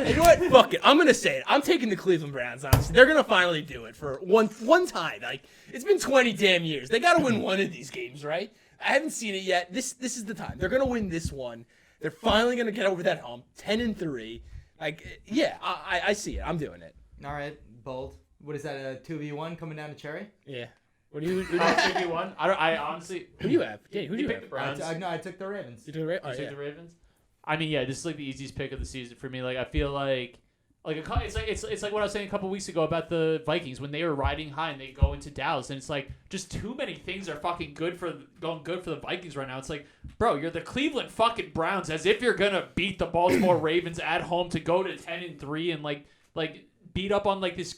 You know what? Fuck it. I'm gonna say it. I'm taking the Cleveland Browns. Honestly, they're gonna finally do it for one time. Like it's been 20 damn years. They gotta win one of these games, right? I haven't seen it yet. This is the time. They're gonna win this one. They're finally gonna get over that hump. 10-3. Like yeah, I see it. I'm doing it. All right, bold. What is that? A 2v1 coming down to Cherry? Yeah. What do you? Who team you won. I honestly. do you have? Yeah, who do you picked have? the Browns. I took the Ravens. You do it right? You Oh, took yeah. the Ravens. I mean, yeah, this is like the easiest pick of the season for me. Like, I feel like it's like what I was saying a couple weeks ago about the Vikings when they were riding high and they go into Dallas, and it's like just too many things are fucking going good for the Vikings right now. It's like, bro, you're the Cleveland fucking Browns, as if you're gonna beat the Baltimore Ravens at home to go to 10-3 and like beat up on like this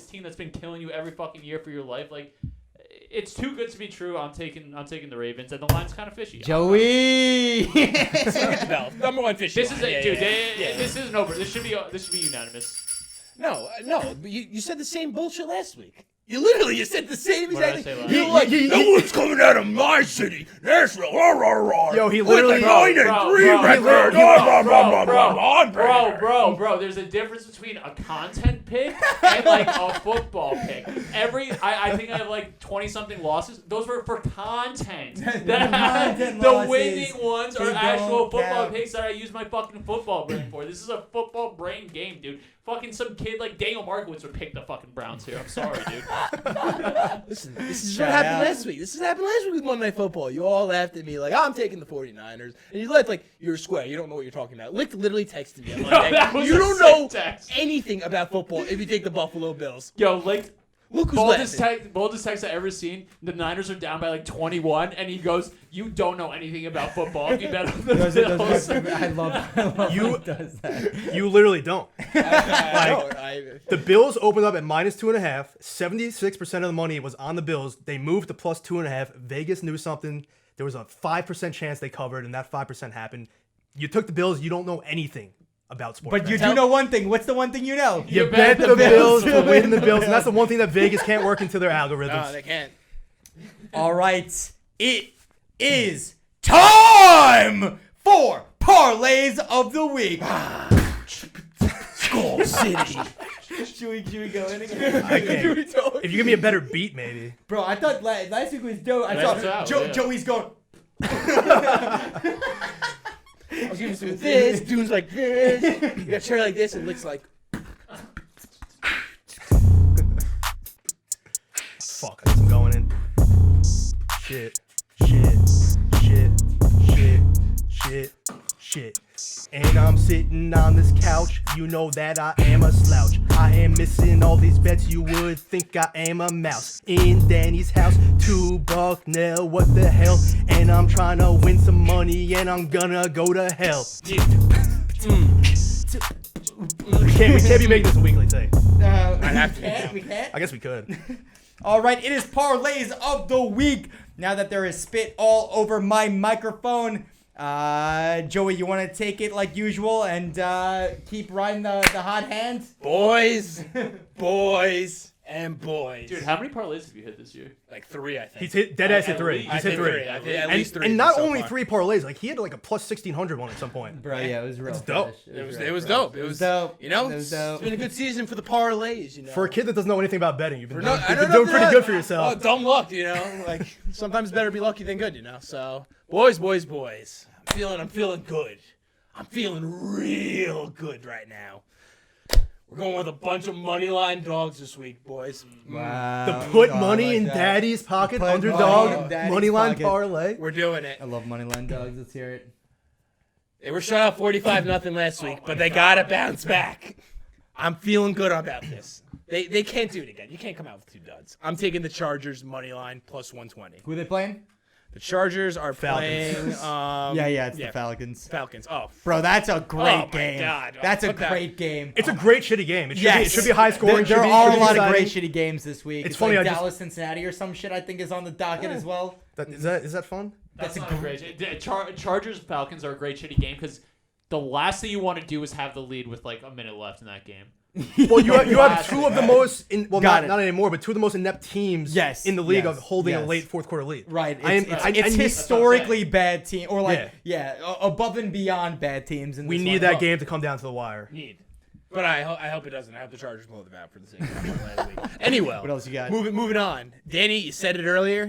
team that's been killing you every fucking year for your life. Like, it's too good to be true. I'm taking the Ravens, and the line's kind of fishy. Joey. Number one fish. This is line. it, Yeah, dude. yeah. This isn't over. This should be unanimous. No. But you said the same bullshit last week. You said the same What did I exact say thing. last You're like, no one's coming out of my city, Nashville. Rah, rah, rah. Yo, he With literally- a 9-3 record. Bro, there's a difference between a content pick and like a football pick. I think I have like 20-something losses. Those were for content. Content The losses. winning ones are They actual don't football count. picks that I use my fucking football brain for. This is a football brain game, dude. Fucking some kid like Daniel Markowitz would pick the fucking Browns here. I'm sorry, dude. Listen, this is Shout what happened out. last week. This has happened last week with Monday Night Football. You all laughed at me like, I'm taking the 49ers. And you left like, you're square. You don't know what you're talking about. Lick literally texted me on Monday. that was You a don't sick know text. anything about football if you take the Buffalo Bills. Yo, like, Look who's laughing. boldest text I've ever seen. The Niners are down by like 21, and he goes, "You don't know anything about football. If you bet on the Bills." I love You- when he does that. You literally don't. I The Bills opened up at -2.5. 76% of the money was on the Bills. They moved to +2.5. Vegas knew something. There was a 5% chance they covered, and that 5% happened. You took the Bills. You don't know anything about sports. But you betting. do know one thing. What's the one thing you know? You bet the Bills to win the Bills, and that's the one thing that Vegas can't work into their algorithms. No, they can't. All right, it is time for parlays of the week. Skull City. Should we go in again? I can't. If you give me a better beat, maybe. Bro, I thought last week was dope. I That's saw out, yeah. Joey's going. I was giving some this. Dude's like this. You got Cherry like this, and Lick's like. Fuck, I guess I'm going in. Shit. and I'm sitting on this couch. You know that I am a slouch. I am missing all these bets. You would think I am a mouse in Danny's house. $2 now, what the hell? And I'm trying to win some money, and I'm gonna go to hell. We can't be making this a weekly thing. We can't. I guess we could. All right, it is parlays of the week. Now that there is spit all over my microphone, Joey, you want to take it like usual and keep riding the hot hand? Boys, and boys. Dude, how many parlays have you hit this year? Like 3, I think. He's hit dead ass at 3. least. He's hit 3. I think at least 3. And not so only far. 3 parlays, like he had like a plus 1600 one at some point. Bro, yeah, it was real. It's dope. fresh. It was real dope. fresh. It was dope. You know, It was it's dope. been a good season for the parlays. You know, For a kid that doesn't know anything about betting, you've been No, I doing, don't know pretty that. good for yourself. Oh, dumb luck, you know. Like sometimes better be lucky than good, you know. So, boys. I'm feeling good. I'm feeling real good right now. We're going with a bunch of money line dogs this week, boys. Wow. To put Oh, I money like in that. Daddy's pocket, Put money underdog, in Daddy's money line pocket. parlay. We're doing it. I love money line dogs. Let's hear it. They were shut out 45-0 last week, but they gotta bounce back. I'm feeling good about this. They can't do it again. You can't come out with 2 duds. I'm taking the Chargers money line plus 120. Who are they playing? The Chargers are Falcons. playing. It's the Falcons. Falcons. Oh, Bro, that's a great my game. God. That's a Put that- great game. It's a great shitty game. It should, Yes. be, it should be high scoring. There should be- are should a be lot of great exciting. shitty games this week. It's funny, like I just- Dallas, Cincinnati, or some shit. I think is on the docket as well. Is that fun? That's not a great. Chargers Falcons are a great shitty game because the last thing you want to do is have the lead with like a minute left in that game. Well, you have 2 of the most, Got it. not anymore, but 2 of the most inept teams Yes, in the league yes, of holding yes. a late fourth quarter lead. Right. I It's need- historically bad team, or like Yeah. above and beyond bad teams. In We this need one. that game to come down to the wire. But I hope it doesn't. I hope the Chargers blow the bat for the sake of the week. Anyway, What else you got? Moving on. Danny, you said it earlier,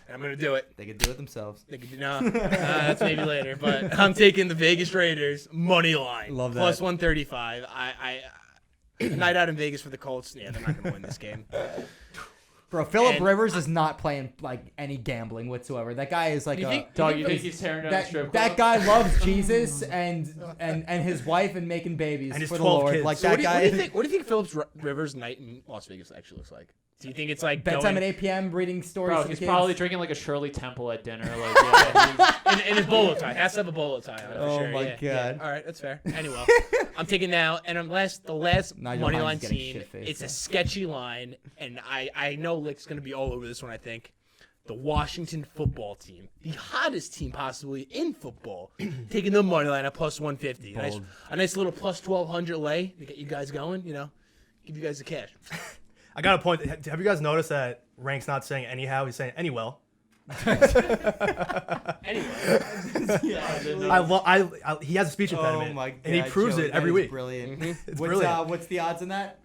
and I'm gonna do it. They could do it themselves. That's maybe later. But I'm taking the Vegas Raiders money line. Love that. Plus 135. A night out in Vegas for the Colts. Yeah, they're not gonna win this game. Bro, Phillip And- Rivers is not playing like any gambling whatsoever. That guy is like You a. think- Dog, you think he's tearing down the strip that club? guy loves Jesus and his wife and making babies And his for the 12 Lord. kids. Like So that what do guy. you think? What do you think Phillips Rivers' night in Las Vegas actually looks like? Do you think it's like Bedtime at going 8 p.m. reading stories Bro, to the he's kids. probably drinking like a Shirley Temple at dinner. Like, yeah, in his bolo tie? Has to have a bolo tie on it for Oh sure. my yeah, God. yeah. All right, that's fair. Anyway, I'm taking now, and the last Nigel money Hines line getting team. shit-faced, It's though. a sketchy line, and I know Lick's gonna be all over this one. I think the Washington football team, the hottest team possibly in football, taking the money line at plus 150. A nice little plus 1200 lay to get you guys going. You know, give you guys the cash. I got a point. Have you guys noticed that Rank's not saying anyhow? He's saying anywell. Anyway, He has a speech impediment, Oh my God, and he proves Joey, it every that is week. Brilliant. It's what's, brilliant. what's the odds on that?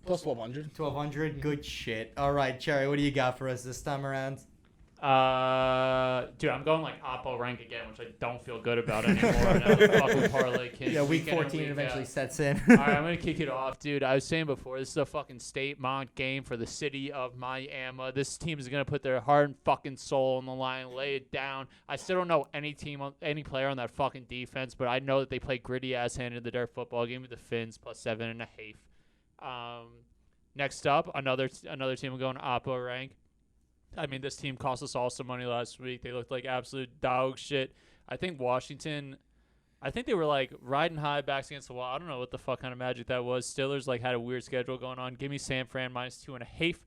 plus 1200. 1200. Good shit. All right, Cherry, what do you got for us this time around? dude, I'm going like Oppo rank again, which I don't feel good about anymore. Now the fucking parlay king. Yeah, week week in and 14 week eventually out. sets in. All right, I'm gonna kick it off, dude. I was saying before, this is a fucking state-mont game for the city of Miami. This team is gonna put their heart and fucking soul on the line, lay it down. I still don't know any any player on that fucking defense, but I know that they play gritty ass hand in the dirt football game with the Finns plus 7.5. Next up, another team going Oppo rank. I mean, this team cost us all some money last week. They looked like absolute dog shit. I think Washington, they were like riding high, backs against the wall. I don't know what the fuck kind of magic that was. Steelers like had a weird schedule going on. Give me San Fran minus 2.5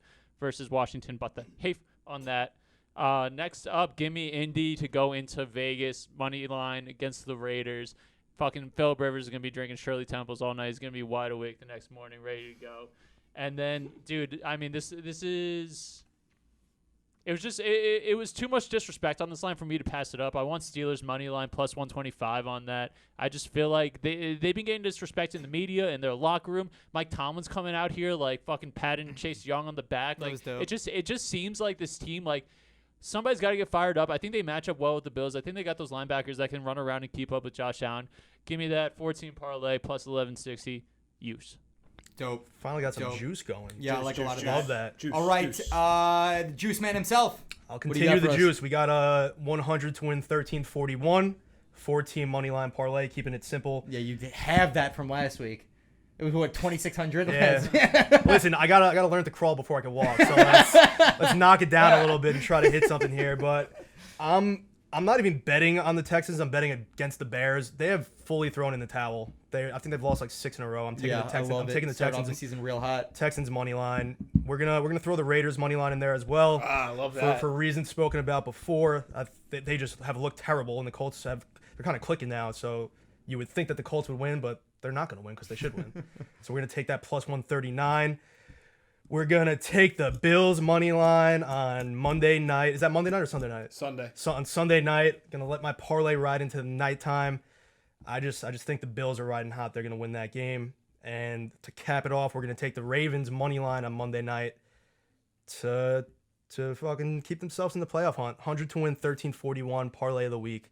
versus Washington, but the half on that. Next up, give me Indy to go into Vegas money line against the Raiders. Fucking Phillip Rivers is gonna be drinking Shirley Temples all night. He's gonna be wide awake the next morning, ready to go. And then, dude, I mean, this is. It was just it was too much disrespect on this line for me to pass it up. I want Steelers money line plus 125 on that. I just feel like they've been getting disrespect in the media in their locker room. Mike Tomlin's coming out here like fucking patting Chase Young on the back. Like it just seems like this team like somebody's got to get fired up. I think they match up well with the Bills. I think they got those linebackers that can run around and keep up with Josh Allen. Give me that 14 parlay plus 1160 use. Dope. Finally got some Dope. juice going. Yeah, I like a lot of Love that. that. All right, the Juice Man himself. I'll What do you continue got the for us? juice. We got 100 to win 1341. 4-team money line parlay, keeping it simple. Yeah, you did have that from last week. It was what, 2,600? Yeah. Listen, I gotta learn to crawl before I can walk. So let's knock it down a little bit and try to hit something here. But I'm not even betting on the Texans. I'm betting against the Bears. They have fully thrown in the towel. I think they've lost like 6 in a row. I'm taking the Texans. I'm taking the Texans. The season real hot. Texans money line. We're gonna throw the Raiders money line in there as well. I love that. For reasons spoken about before. They just have looked terrible, and the Colts they're kind of clicking now. So you would think that the Colts would win, but they're not going to win because they should win. So we're going to take that plus 139. We're going to take the Bills money line on Monday night. Is that Monday night or Sunday night? Sunday. So on Sunday night, going to let my parlay ride into the nighttime. I just think the Bills are riding hot. They're going to win that game. And to cap it off, we're going to take the Ravens money line on Monday night to fucking keep themselves in the playoff hunt. 100 to win, 1341 parlay of the week.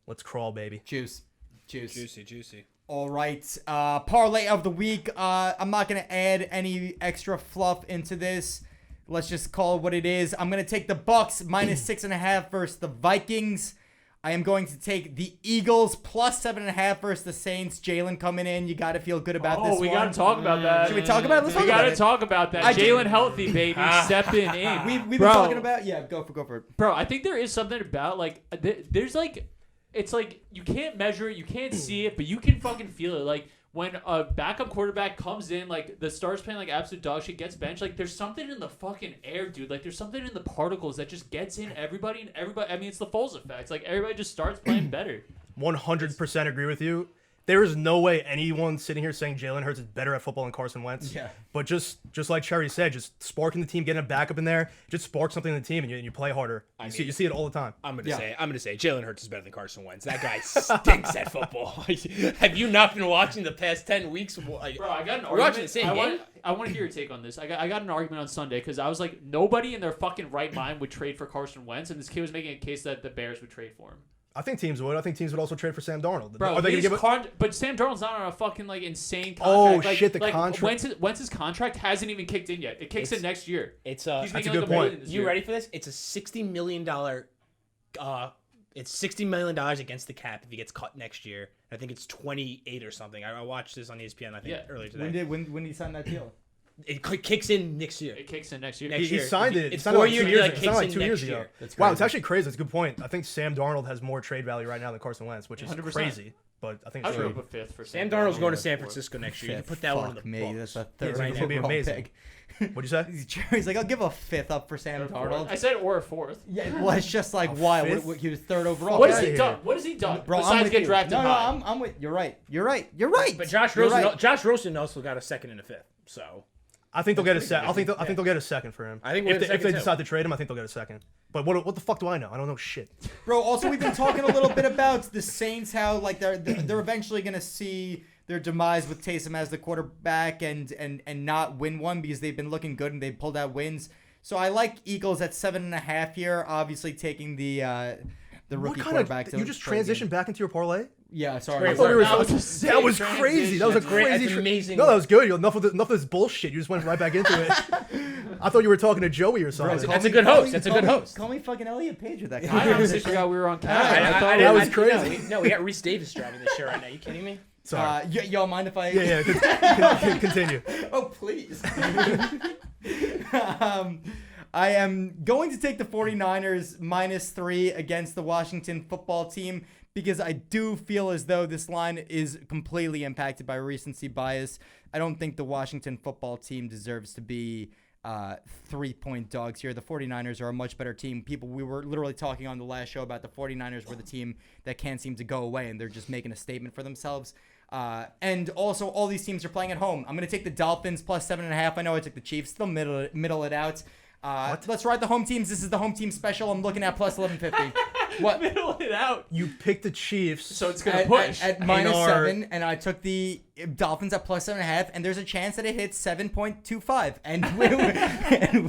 Let's crawl, baby. Juice. Juicy. All right. Parlay of the week. I'm not going to add any extra fluff into this. Let's just call it what it is. I'm going to take the Bucks minus 6.5 versus the Vikings. I am going to take the Eagles plus 7.5 versus the Saints. Jalen coming in. You got to feel good about this one. Oh, we got to talk about that. Should we talk about it? Let's We talk got about to it. talk about that. Jalen healthy, baby. Stepping in. We've been Bro. talking about... Yeah, go for it. Bro, I think there is something about, like, there's, like... It's like you can't measure it, you can't see it, but you can fucking feel it. Like when a backup quarterback comes in, like the star's playing like absolute dog shit, gets benched. Like there's something in the fucking air, dude. Like there's something in the particles that just gets in everybody and everybody. I mean, it's the Foles effect. It's like everybody just starts playing better. 100% agree with you. There is no way anyone sitting here saying Jalen Hurts is better at football than Carson Wentz. Yeah. But just like Cherry said, just sparking the team, getting a backup in there, just spark something in the team, and you play harder. You see it all the time. I'm gonna say Jalen Hurts is better than Carson Wentz. That guy stinks at football. Have you not been watching the past 10 weeks? Bro, I got an argument. We're watching the same game. I want to hear your take on this. I got an argument on Sunday because I was like, nobody in their fucking right mind would trade for Carson Wentz, and this kid was making a case that the Bears would trade for him. I think teams would. I think teams would also trade for Sam Darnold. Bro, Are they gonna give but Sam Darnold's not on a fucking like insane contract. Oh, like, shit, the like, contract. Wentz's contract hasn't even kicked in yet. It kicks in next year. It's He's that's making a good like $1 point. million this You year. ready for this? It's a $60 million. It's $60 million against the cap if he gets cut next year. I think it's 28 or something. I watched this on ESPN. I think earlier today. When did he sign that deal? It kicks in next year. It kicks in next year. He signed it. It's signed 4 like years. 2 years Like ago. It's kicks not like in 2 next years year. ago. That's Wow, crazy. it's actually crazy. That's a good point. I think Sam Darnold has more trade value right now than Carson Wentz, which is 100%. crazy. But I think I it's would true. go up a fifth for Sam Darnold's going to Yeah. San Francisco next year. You can put that one in the Fuck me, books. that's a Yeah, third it's gonna be overall amazing. pick. What'd you say? Jerry's like, I'll give a fifth up for Sam Darnold. I said or a fourth. Yeah, well, it's just like, why? fifth? He was third overall. What has outta he here. done? What has he done Bro, I'm besides with get you. drafted No, high? I'm with. You're right. You're right. But Josh You're Rosen, right. Josh Rosen also got a second and a fifth. So I think they'll get a second. I think they'll get a second for him. I think we'll if get a if they second, too. decide to trade him, I think they'll get a second. But what the fuck do I know? I don't know shit. Bro, also we've been talking a little bit about the Saints, how like they're eventually gonna see their demise with Taysom as the quarterback and not win one because they've been looking good and they've pulled out wins. So I like Eagles at 7.5 here, obviously taking the rookie quarterback. You just transitioned back into your parlay? Yeah, sorry. I thought we were. That was a That was sick crazy. That was a transition. crazy. That's amazing. No, that was good. Enough of this bullshit. You just went right back into it. I thought you were talking to Joey or something. That's a good host. That's a good host. Call me fucking Elliot Page with that. I honestly forgot we were on camera. I thought that was crazy. No, we got Reese Davis driving this show right now. You kidding me? Sorry. Y'all mind if I? Yeah. Continue. Oh, please. I am going to take the 49ers -3 against the Washington football team because I do feel as though this line is completely impacted by recency bias. I don't think the Washington football team deserves to be 3-point dogs here. The 49ers are a much better team. We were literally talking on the last show about the 49ers were the team that can't seem to go away, and they're just making a statement for themselves. And also, all these teams are playing at home. I'm going to take the Dolphins +7.5. I know I took the Chiefs. Still middle it out. Let's ride the home teams. This is the home team special. I'm looking at +1150. What? Middle it out. You picked the Chiefs. So it's gonna push. At -7, and I took the Dolphins at +7.5, and there's a chance that it hits 7.25. And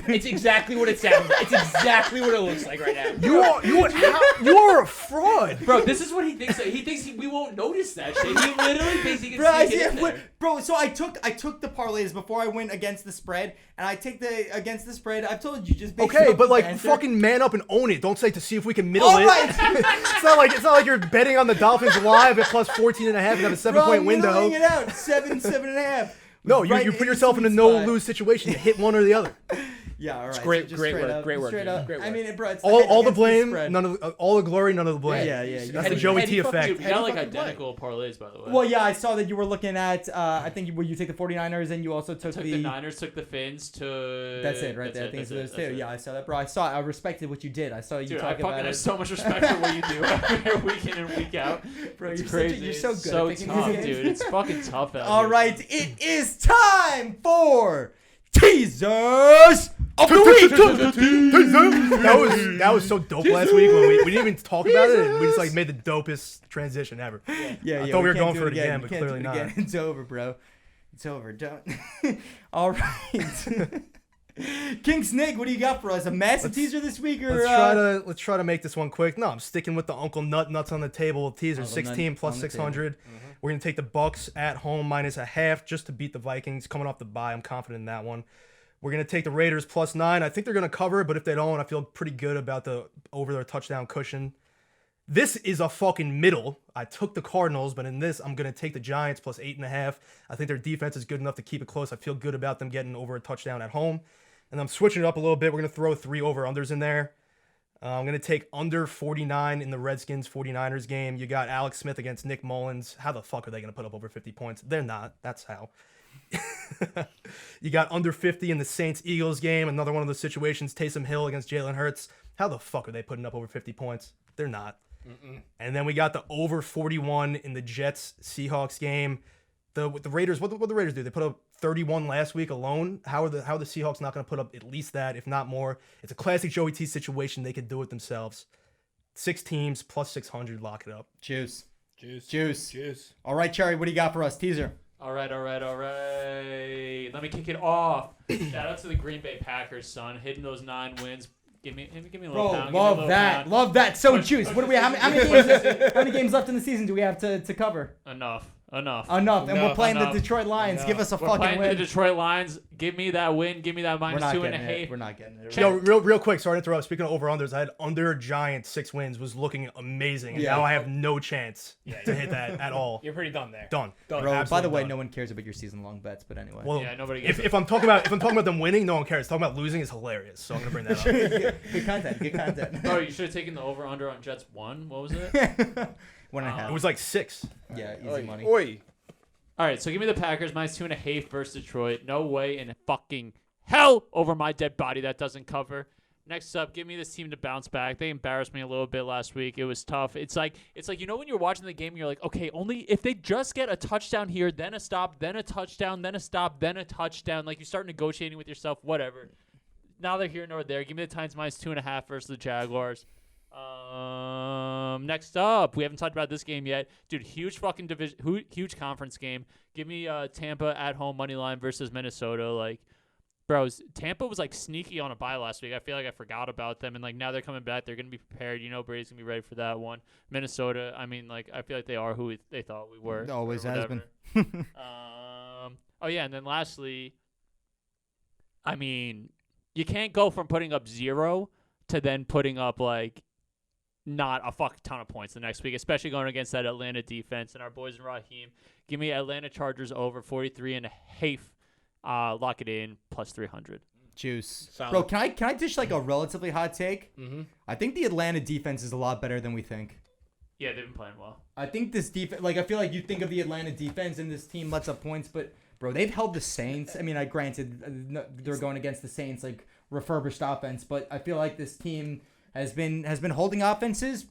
It's exactly what it sounds like. It's exactly what it looks like right now. You are a fraud. Bro, this is what he thinks. He thinks we won't notice that shit. He literally thinks he can sneak it in there. Bro, so I took the parlays before I went against the spread, and I take the against the spread. I've told you just based Okay, off but the like banter. fucking man up and own it. Don't say to see if we can middle All it. right, It's not like you're betting on the Dolphins live at plus 14.5 and have a 7-point window. Laying it out 7.5. No, you Right put in yourself in a sweet no spot. lose situation. You hit one or the other. Yeah, all right. great- so just great straight work, up, great work, straight dude. up. Great I mean, bro, it's All the against blame, spread. all the glory, none of the blame. Yeah. That's Heady- the Joey T Dude, effect. we got like identical parlays, by the way. Well, yeah, I saw that you were looking at. I think you take the 49ers and you also took the Niners, took the Finns to. That's it, right there. I think it's those two. Yeah, I saw that, bro. I respected what you did. I saw you Dude, I talking fucking about have it. so much respect for what you do week in and week out. Bro, It's you're crazy. you're so good. So at picking tough, these games. dude. It's fucking tough out All here. right, it is time for teasers of the week. That was so dope last week when we didn't even talk about it. And we just like made the dopest transition ever. Yeah, I thought we were can't going do for it again, We but can't do clearly it not. again. It's over, bro. It's over. Don't. All right. King Snake, what do you got for us? A massive teaser this week, or Let's try to make this one quick. No, I'm sticking with the Uncle Nuts on the table teaser. Uncle 16 Nut plus on the 600. We're gonna take the Bucks at home -0.5 just to beat the Vikings coming off the bye. I'm confident in that one. We're gonna take the Raiders +9. I think they're gonna cover, but if they don't, I feel pretty good about the over their touchdown cushion. This is a fucking middle. I took the Cardinals, but in this, I'm gonna take the Giants +8.5. I think their defense is good enough to keep it close. I feel good about them getting over a touchdown at home. And I'm switching it up a little bit. We're going to throw 3 over-unders in there. I'm going to take under 49 in the Redskins-49ers game. You got Alex Smith against Nick Mullins. How the fuck are they going to put up over 50 points? They're not. That's how. You got under 50 in the Saints-Eagles game. Another one of those situations. Taysom Hill against Jalen Hurts. How the fuck are they putting up over 50 points? They're not. And then we got the over 41 in the Jets-Seahawks game. The Raiders, what the Raiders do? They put up 31 last week alone. How are the Seahawks not going to put up at least that, if not more? It's a classic Joey T situation. They could do it themselves. 6 teams plus 600. Lock it up. Juice. Juice. All right, Cherry, what do you got for us? Teaser. All right. Let me kick it off. Shout out to the Green Bay Packers, son, hitting those 9 wins. Give me a little Bro, pound. Give me a little pound. love that. So Juice. What do we? How many games left in the season do we have to cover? Enough. Enough. And we're playing the Detroit Lions. Give us a We're fucking playing win. the Detroit Lions. Give me that win. Give me that We're minus not 2.5. getting it. We're not getting it. Yo, real quick, sorry to interrupt. Speaking of over-unders, I had under Giants 6 wins. Was looking amazing. And now I have no chance to hit that at all. You're pretty done there. Done. Bro, by the Absolutely way, done. no one cares about your season-long bets, but anyway. Well, Yeah, nobody gets if I'm talking about them winning, no one cares. Talking about losing is hilarious. So I'm gonna bring that up. Good content. Bro, you should have taken the over/under on Jets 1. What was it? 1.5. It was like 6. Yeah, easy money. Oi. All right, so give me the Packers minus 2.5 versus Detroit. No way in fucking hell over my dead body that doesn't cover. Next up, give me this team to bounce back. They embarrassed me a little bit last week. It was tough. It's like you know when you're watching the game and you're like, okay, only if they just get a touchdown here, then a stop, then a touchdown, then a stop, then a touchdown. Like you start negotiating with yourself, whatever. Now they're here nor there. Give me the Titans minus 2.5 versus the Jaguars. Next up, we haven't talked about this game yet, dude. Huge fucking division, huge conference game. Give me Tampa at home money line versus Minnesota. Like, bros, Tampa was like sneaky on a bye last week. I feel like I forgot about them, and like now they're coming back. They're gonna be prepared. You know, Brady's gonna be ready for that one. Minnesota, I mean, like I feel like they are who they thought we were. Always or has whatever. been. Oh yeah, and then lastly, I mean, you can't go from putting up 0 to then putting up like not a fuck ton of points the next week, especially going against that Atlanta defense and our boys in Raheem. Give me Atlanta Chargers over 43.5. Lock it in plus 300. Juice. Solid. Bro, can I dish like a relatively hot take? I think the Atlanta defense is a lot better than we think. Yeah, they've been playing well. I think this defense, like I feel like you think of the Atlanta defense and this team lets up points, but bro, they've held the Saints. I mean, granted they're going against the Saints like refurbished offense, but I feel like this team has been holding offenses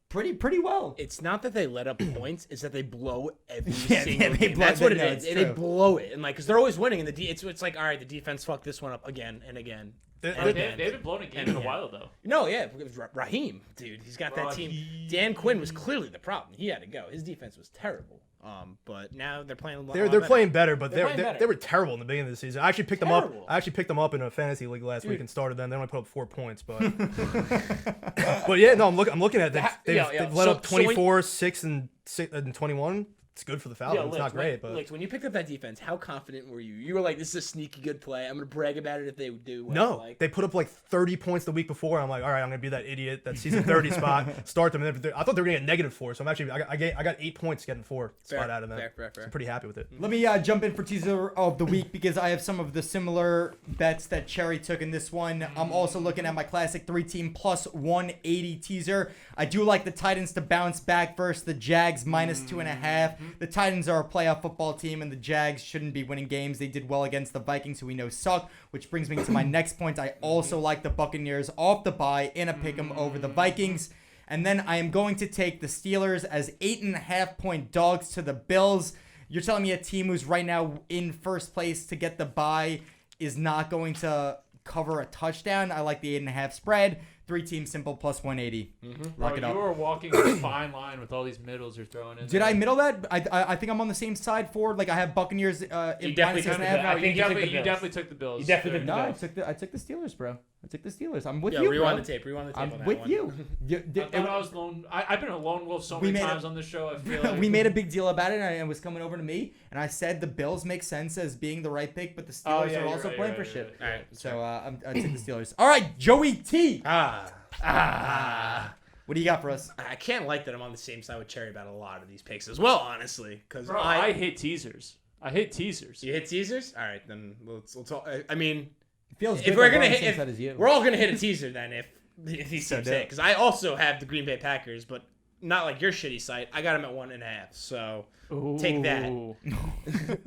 pretty well. It's not that they let up points; it's that they blow every Yeah, single they game. blow- That's what no, it it's is. They true. blow it, and like, because they're always winning, and it's like, all right, the defense fucked this one up again and again. They haven't blown a game in a while though. No, yeah, it was Raheem, dude. He's got that team. Dan Quinn was clearly the problem. He had to go. His defense was terrible. But now they're playing. They're playing better, but They're playing they better. were terrible in the beginning of the season. I actually picked them up. I actually picked them up in a fantasy league last week and started them. They only put up 4 points, but but yeah, no, I'm looking at it. They've let up 24, 6 and 21. it's good for the Falcons. It's not great, but when you picked up that defense, how confident were you? You were like, "This is a sneaky good play. I'm gonna brag about it if they do." Well. no, Like, they put up like 30 points the week before. I'm like, all right, I'm gonna be that idiot that sees a 30 spot, start them. And I thought they were gonna get -4, so I got 8 points getting 4 spot out of them. Fair. So I'm pretty happy with it. Let me jump in for teaser of the week because I have some of the similar bets that Cherry took in this one. I'm also looking at my classic 3-team plus 180 teaser. I do like the Titans to bounce back versus the Jags -2.5. The Titans are a playoff football team, and the Jags shouldn't be winning games. They did well against the Vikings, who we know suck, which brings me to my next point. I also like the Buccaneers off the bye in a pick'em over the Vikings. And then I am going to take the Steelers as 8.5-point dogs to the Bills. You're telling me a team who's right now in first place to get the bye is not going to cover a touchdown? I like the 8.5 spread. 3-team simple plus 180. Lock it up. You were walking a fine line with all these middles you're throwing in. Did I middle that? I think I'm on the same side for like I have Buccaneers in You minus definitely 6.5. took the think you took the You Bills. definitely took the Bills. You definitely took the No, Bills. I took the Steelers, bro. I took the Steelers. I'm with Yeah, you, rewind bro. the tape. Rewind the tape. I'm on that with one. you. I thought I was lone. I've been a lone wolf so We many made times it- on this show. I feel like We made a big deal about it, and it was coming over to me, and I said the Bills make sense as being the right pick, but the Steelers yeah, are you're also right, playing you're for right, shit. you're right. All right. So I took the Steelers. All right, Joey T. What do you got for us? I can't like that I'm on the same side with Cherry about a lot of these picks as well, honestly. Because Bro, I hit teasers. You hit teasers? All right, then let's talk. I mean, Feels if good we're that gonna we're on the hit, same side as you. we're all gonna hit a teaser then if these teams do hit. it. Because I also have the Green Bay Packers, but not like your shitty site. I got them at 1.5. So take that.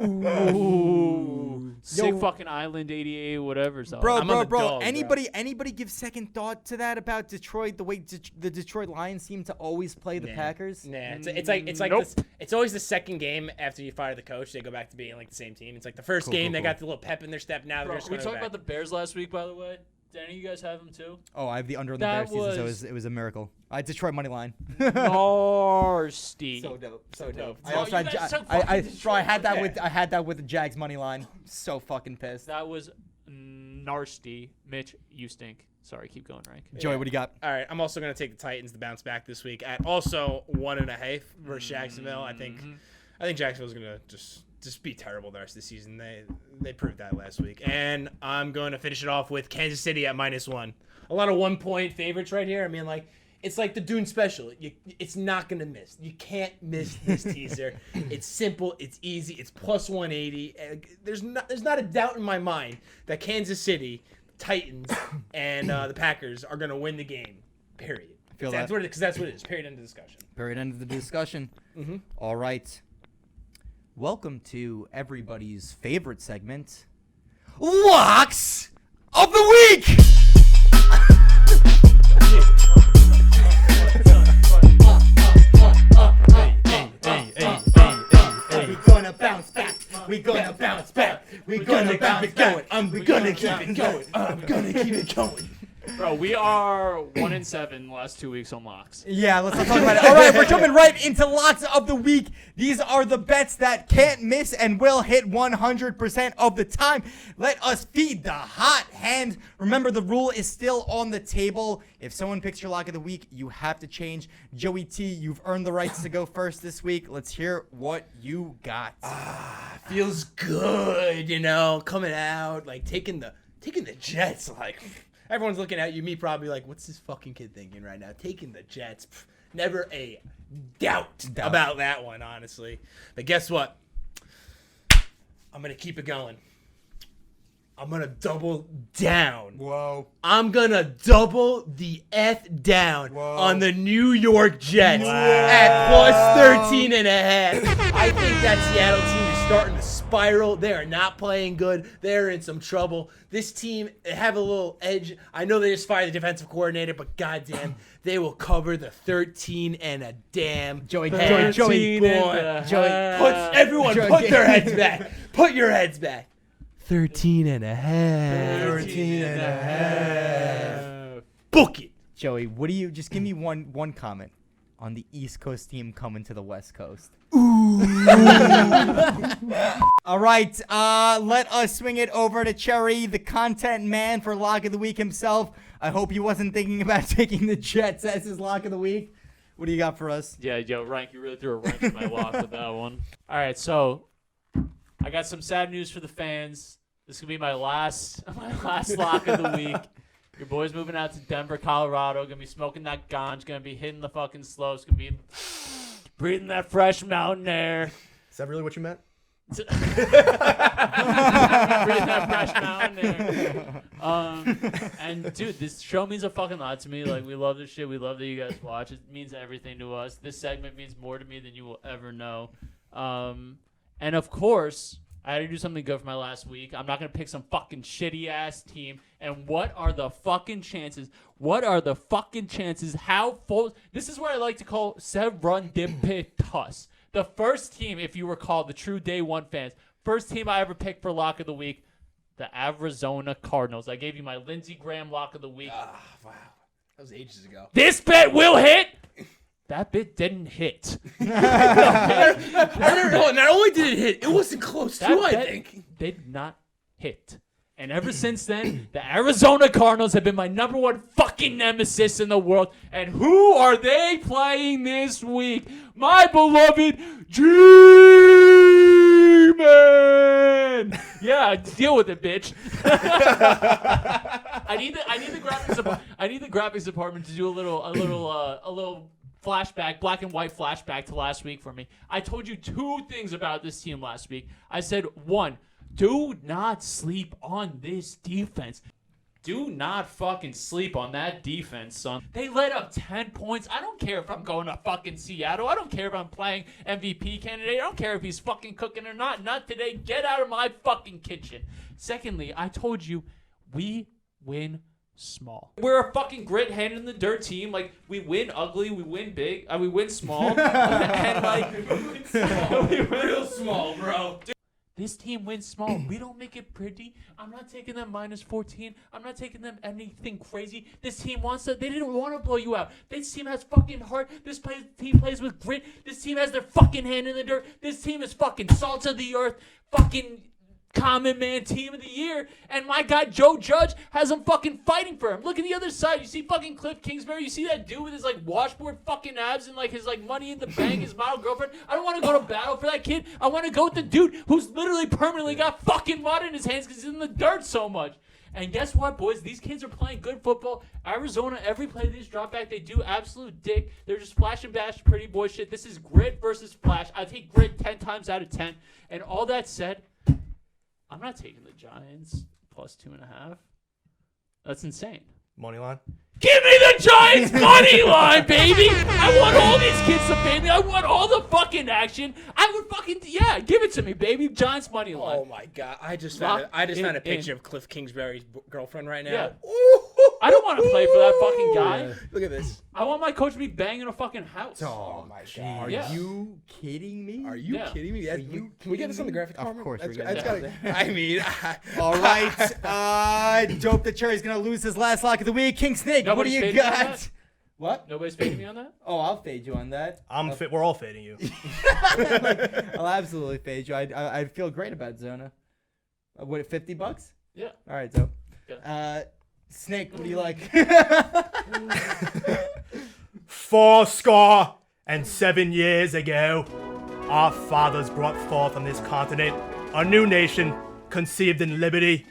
Ooh. Sick fucking Island 88, whatever. So. Bro, I'm on the dog, anybody give second thought to that about Detroit? The way the Detroit Lions seem to always play the Packers. Nah, it's like Nope. this, it's always the second game after you fire the coach. They go back to being like the same team. It's like the first game they got the little pep in their step. Now Bro, they're just we going talked back. about the Bears last week, by the way. Did any of you guys have them too? Oh, I have the under on the That Bears season, so was- it was a miracle. Detroit money line. Nasty. dope, so dope. Bro, I also you had, guys took I fucking had that with the Jags money line. So fucking pissed. That was nasty. Mitch, you stink. Sorry, keep going, Rank. Joey, what do you got? All right, I'm also going to take the Titans to bounce back this week at also 1.5 versus Jacksonville. I think Jacksonville's going to just be terrible the rest of the season. They proved that last week. And I'm going to finish it off with Kansas City at -1. A lot of 1-point favorites right here. I mean, like, it's like the Doon special. It's not going to miss. You can't miss this teaser. It's simple. It's easy. It's plus 180. There's not a doubt in my mind that Kansas City, Titans, and the Packers are going to win the game. Period. feel That's that. what that's what it is. Period. End of discussion. Period. End of the discussion. All right. Welcome to everybody's favorite segment, Locks of the Week. We gonna bounce back. We gonna bounce back. We gonna bounce back. We gonna keep it going. I'm gonna keep it going. Bro, we are 1-7 the last 2 weeks on locks. Yeah, let's not talk about it. All right, we're jumping right into Locks of the Week. These are the bets that can't miss and will hit 100% of the time. Let us feed the hot hand. Remember, the rule is still on the table. If someone picks your Lock of the Week, you have to change. Joey T, you've earned the rights to go first this week. Let's hear what you got. Feels good, coming out, like taking the Jets, like everyone's looking at you, me probably like, what's this fucking kid thinking right now? Taking the Jets, never a doubt about that one, honestly. But guess what? I'm gonna keep it going. I'm gonna double down. Whoa. I'm gonna double the F down on the New York Jets at plus 13.5. I think that Seattle team is starting to spiral. They are not playing good. They're in some trouble. This team have a little edge. I know they just fired the defensive coordinator, but goddamn, they will cover the 13 and a damn. Joey, boy. Everyone, Joey. put their heads back. Put your heads back. 13 and a half. Book it. Joey, what do you just give me one comment on the East Coast team coming to the West Coast? All right, let us swing it over to Cherry, the content man for Lock of the Week himself. I hope he wasn't thinking about taking the Jets as his Lock of the Week. What do you got for us? Yeah, yo, Rank, you really threw a wrench in my lock with that one. All right, so I got some sad news for the fans. This is gonna be my last lock of the week. Your boy's moving out to Denver, Colorado. Gonna be smoking that ganj. Gonna be hitting the fucking slopes. Gonna be breathing that fresh mountain air. Is that really what you meant? Breathing that fresh mountain air. And dude, this show means a fucking lot to me. Like, we love this shit. We love that you guys watch. It means everything to us. This segment means more to me than you will ever know. And of course, I had to do something good for my last week. I'm not going to pick some fucking shitty ass team. And what are the fucking chances? What are the fucking chances? How full? This is what I like to call serendipitous. The first team, if you recall, the true day one fans, first team I ever picked for lock of the week, the Arizona Cardinals. I gave you my Lindsey Graham lock of the week. Wow. That was ages ago. This bet will hit. That bit didn't hit. I don't know. Not only did it hit, it wasn't close too, I think. Did not hit. And ever since then, the Arizona Cardinals have been my number one fucking nemesis in the world. And who are they playing this week? My beloved G-Man! Yeah, deal with it, bitch. I need the graphics department to do a little flashback, black and white flashback to last week for me. I told you two things about this team last week. I said, one, do not sleep on this defense. Do not fucking sleep on that defense, son. They let up 10 points. I don't care if I'm going to fucking Seattle. I don't care if I'm playing MVP candidate. I don't care if he's fucking cooking or not. Not today. Get out of my fucking kitchen. Secondly, I told you we win small. We're a fucking grit hand in the dirt team. Like, we win ugly, we win big, we win small. And like, we win real small, bro. Dude, this team wins small. We don't make it pretty. I'm not taking them minus 14. I'm not taking them anything crazy. This team wants to. They didn't want to blow you out. This team has fucking heart. Team plays with grit. This team has their fucking hand in the dirt. This team is fucking salt of the earth. Fucking common man team of the year, and my guy Joe Judge has them fucking fighting for him. Look at the other side. You see fucking Cliff Kingsbury. You see that dude with his like washboard fucking abs and like his like money in the bank, his model girlfriend. I don't want to go to battle for that kid. I want to go with the dude who's literally permanently got fucking mud in his hands because he's in the dirt so much. And guess what, boys? These kids are playing good football. Arizona, every play they just drop back, they do absolute dick. They're just flash and bash, pretty boy shit. This is grit versus flash. I take grit 10 times out of 10. And all that said, I'm not taking the Giants plus 2.5. That's insane. Money line. Give me the Giants money line, baby! I want all these kids to pay me. I want all the fucking action. I would fucking, yeah, give it to me, baby. Giants money line. Oh my god! I just found a picture of Cliff Kingsbury's girlfriend right now. Yeah. I don't want to play for that fucking guy. Yeah. Look at this. I want my coach to be banging a fucking house. Oh my god! Are you kidding me? Are you kidding me? Can we get this on the graphic department? Of course, we're that's gonna. I mean, all right. Dope the Cherry's gonna lose his last lock of the week. King Snake, what do you got? What? Nobody's fading me on that? Oh, I'll fade you on that. We're all fading you. I'll absolutely fade you. I'd feel great about Zona. What, $50? Yeah. All right, dope. Yeah. Snake, what do you like? 407 years ago, our fathers brought forth on this continent a new nation conceived in liberty,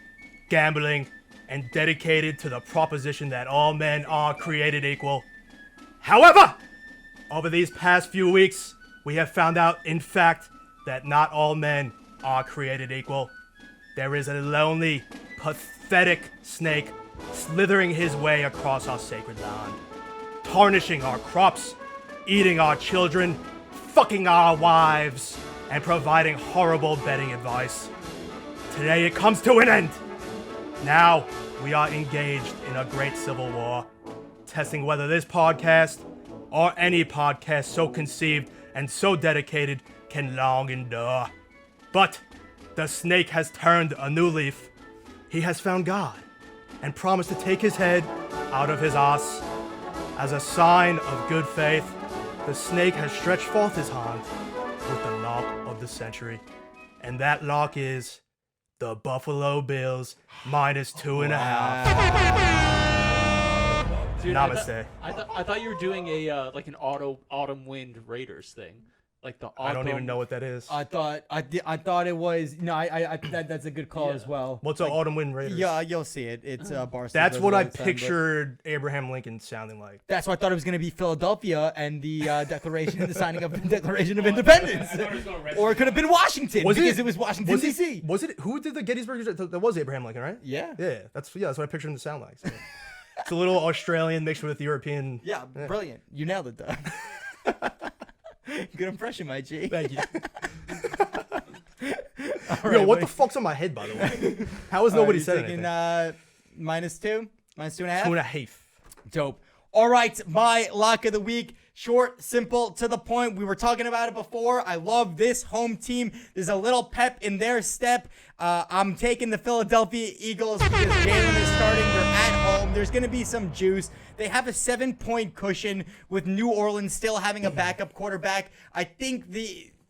gambling, and dedicated to the proposition that all men are created equal. However, over these past few weeks, we have found out, in fact, that not all men are created equal. There is a lonely, pathetic snake slithering his way across our sacred land, tarnishing our crops, eating our children, fucking our wives, and providing horrible betting advice. Today it comes to an end. Now we are engaged in a great civil war, testing whether this podcast or any podcast so conceived and so dedicated can long endure. But the snake has turned a new leaf. He has found God and promised to take his head out of his ass. As a sign of good faith, the snake has stretched forth his hand with the lock of the century. And that lock is the Buffalo Bills minus 2.5. Dude, Namaste. I thought you were doing a like an autumn wind Raiders thing, like the autumn. I don't even know what that is. I thought it was that's a good call as well. What's an Autumn Wind Raiders? Yeah, you'll see it. It's Barstool. That's what I does it all the time, but pictured Abraham Lincoln sounding like. That's why I thought it was going to be Philadelphia and the Declaration, the signing of the Declaration of Independence, or it could have been Washington because it was Washington D.C. Was it who did the Gettysburg? That was Abraham Lincoln, right? Yeah. Yeah, that's what I pictured him to sound like. So. It's a little Australian mixed with European. Yeah, brilliant. You nailed it, though. Good impression, my G. Thank you. All Yo, right, what the fuck's on my head, by the way? How has nobody said anything? -2, -2.5. Two and a half. Dope. All right, my lock of the week. Short, simple, to the point. We were talking about it before. I love this home team. There's a little pep in their step. I'm taking the Philadelphia Eagles because Jalen is starting. They're at home. There's going to be some juice. They have a 7-point cushion with New Orleans still having a backup quarterback. I think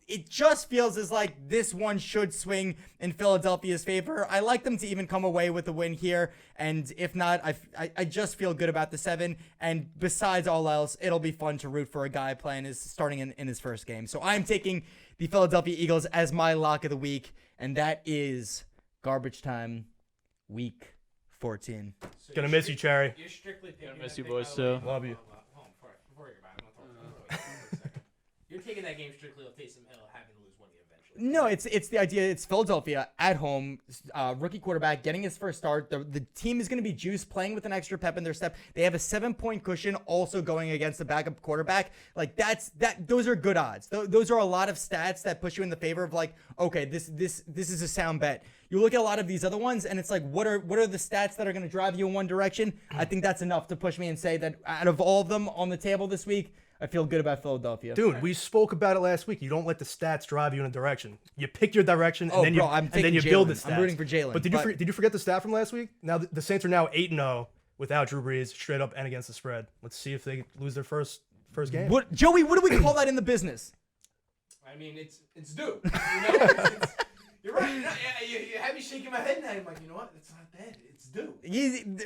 it just feels as like this one should swing in Philadelphia's favor. I like them to even come away with a win here. And if not, I just feel good about the 7. And besides all else, it'll be fun to root for a guy starting in his first game. So I'm taking the Philadelphia Eagles as my lock of the week. And that is Garbage Time Week 14. Gonna miss you, Cherry. You're strictly I miss you boys too. Love you. Before you get back, you're taking that game strictly on Taysom Hill having to lose one eventually. No, it's the idea. It's Philadelphia at home, rookie quarterback getting his first start. The team is going to be juiced, playing with an extra pep in their step. They have a 7-point cushion, also going against the backup quarterback. Like those are good odds. Those are a lot of stats that push you in the favor of like, okay, this is a sound bet. You look at a lot of these other ones, and it's like, what are the stats that are going to drive you in one direction? I think that's enough to push me and say that out of all of them on the table this week, I feel good about Philadelphia. Dude, we spoke about it last week. You don't let the stats drive you in a direction. You pick your direction, and then you build the stats. I'm rooting for Jalen. But did you forget the stat from last week? Now the Saints are now 8-0 without Drew Brees, straight up and against the spread. Let's see if they lose their first game. Joey, what do we call that in the business? I mean, it's due. You know? You're right. You have me shaking my head now. I'm like, you know what? It's not bad. It's due.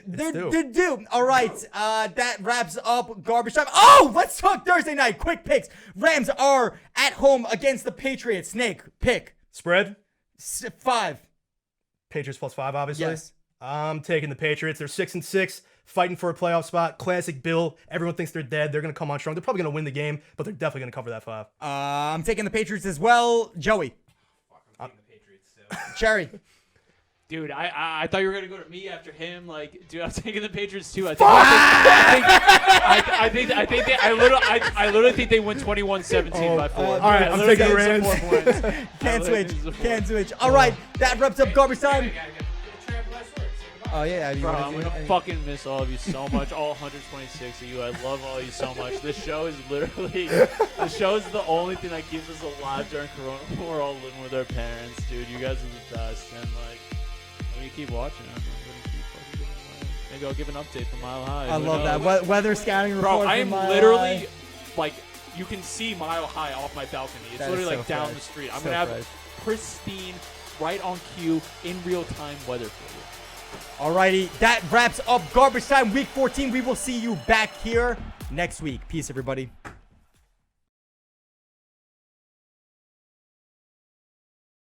They're due. All right. That wraps up Garbage Time. Oh, let's talk Thursday night. Quick picks. Rams are at home against the Patriots. Snake, pick. Spread? 5. Patriots +5, obviously. Yes. I'm taking the Patriots. They're 6-6, fighting for a playoff spot. Classic Bill. Everyone thinks they're dead. They're going to come on strong. They're probably going to win the game, but they're definitely going to cover that 5. I'm taking the Patriots as well. Joey. I'm taking the Patriots still. Cherry. Dude, I thought you were gonna go to me after him. Like, dude, I'm taking the Patriots too. I literally think they win 21-17 by 4. All right, I'm taking the Rams. Can't switch. All right, that wraps up Garbage Time. Oh yeah, Bro, I'm gonna fucking miss all of you so much. All 126 of you. I love all of you so much. This show is literally, the show is the only thing that keeps us alive during Corona. We're all living with our parents, dude. You guys are the best, and like, I'm gonna keep watching. I'm gonna keep fucking giving away. Maybe I'll give an update from Mile High. I love that weather scouting report. Bro, I am from Mile literally High. like, you can see Mile High off my balcony. It's That is literally so like down fresh. the street. I'm So gonna have fresh. pristine, right on cue, in real time weather for you. Alrighty, that wraps up Garbage Time Week 14. We will see you back here next week. Peace, everybody.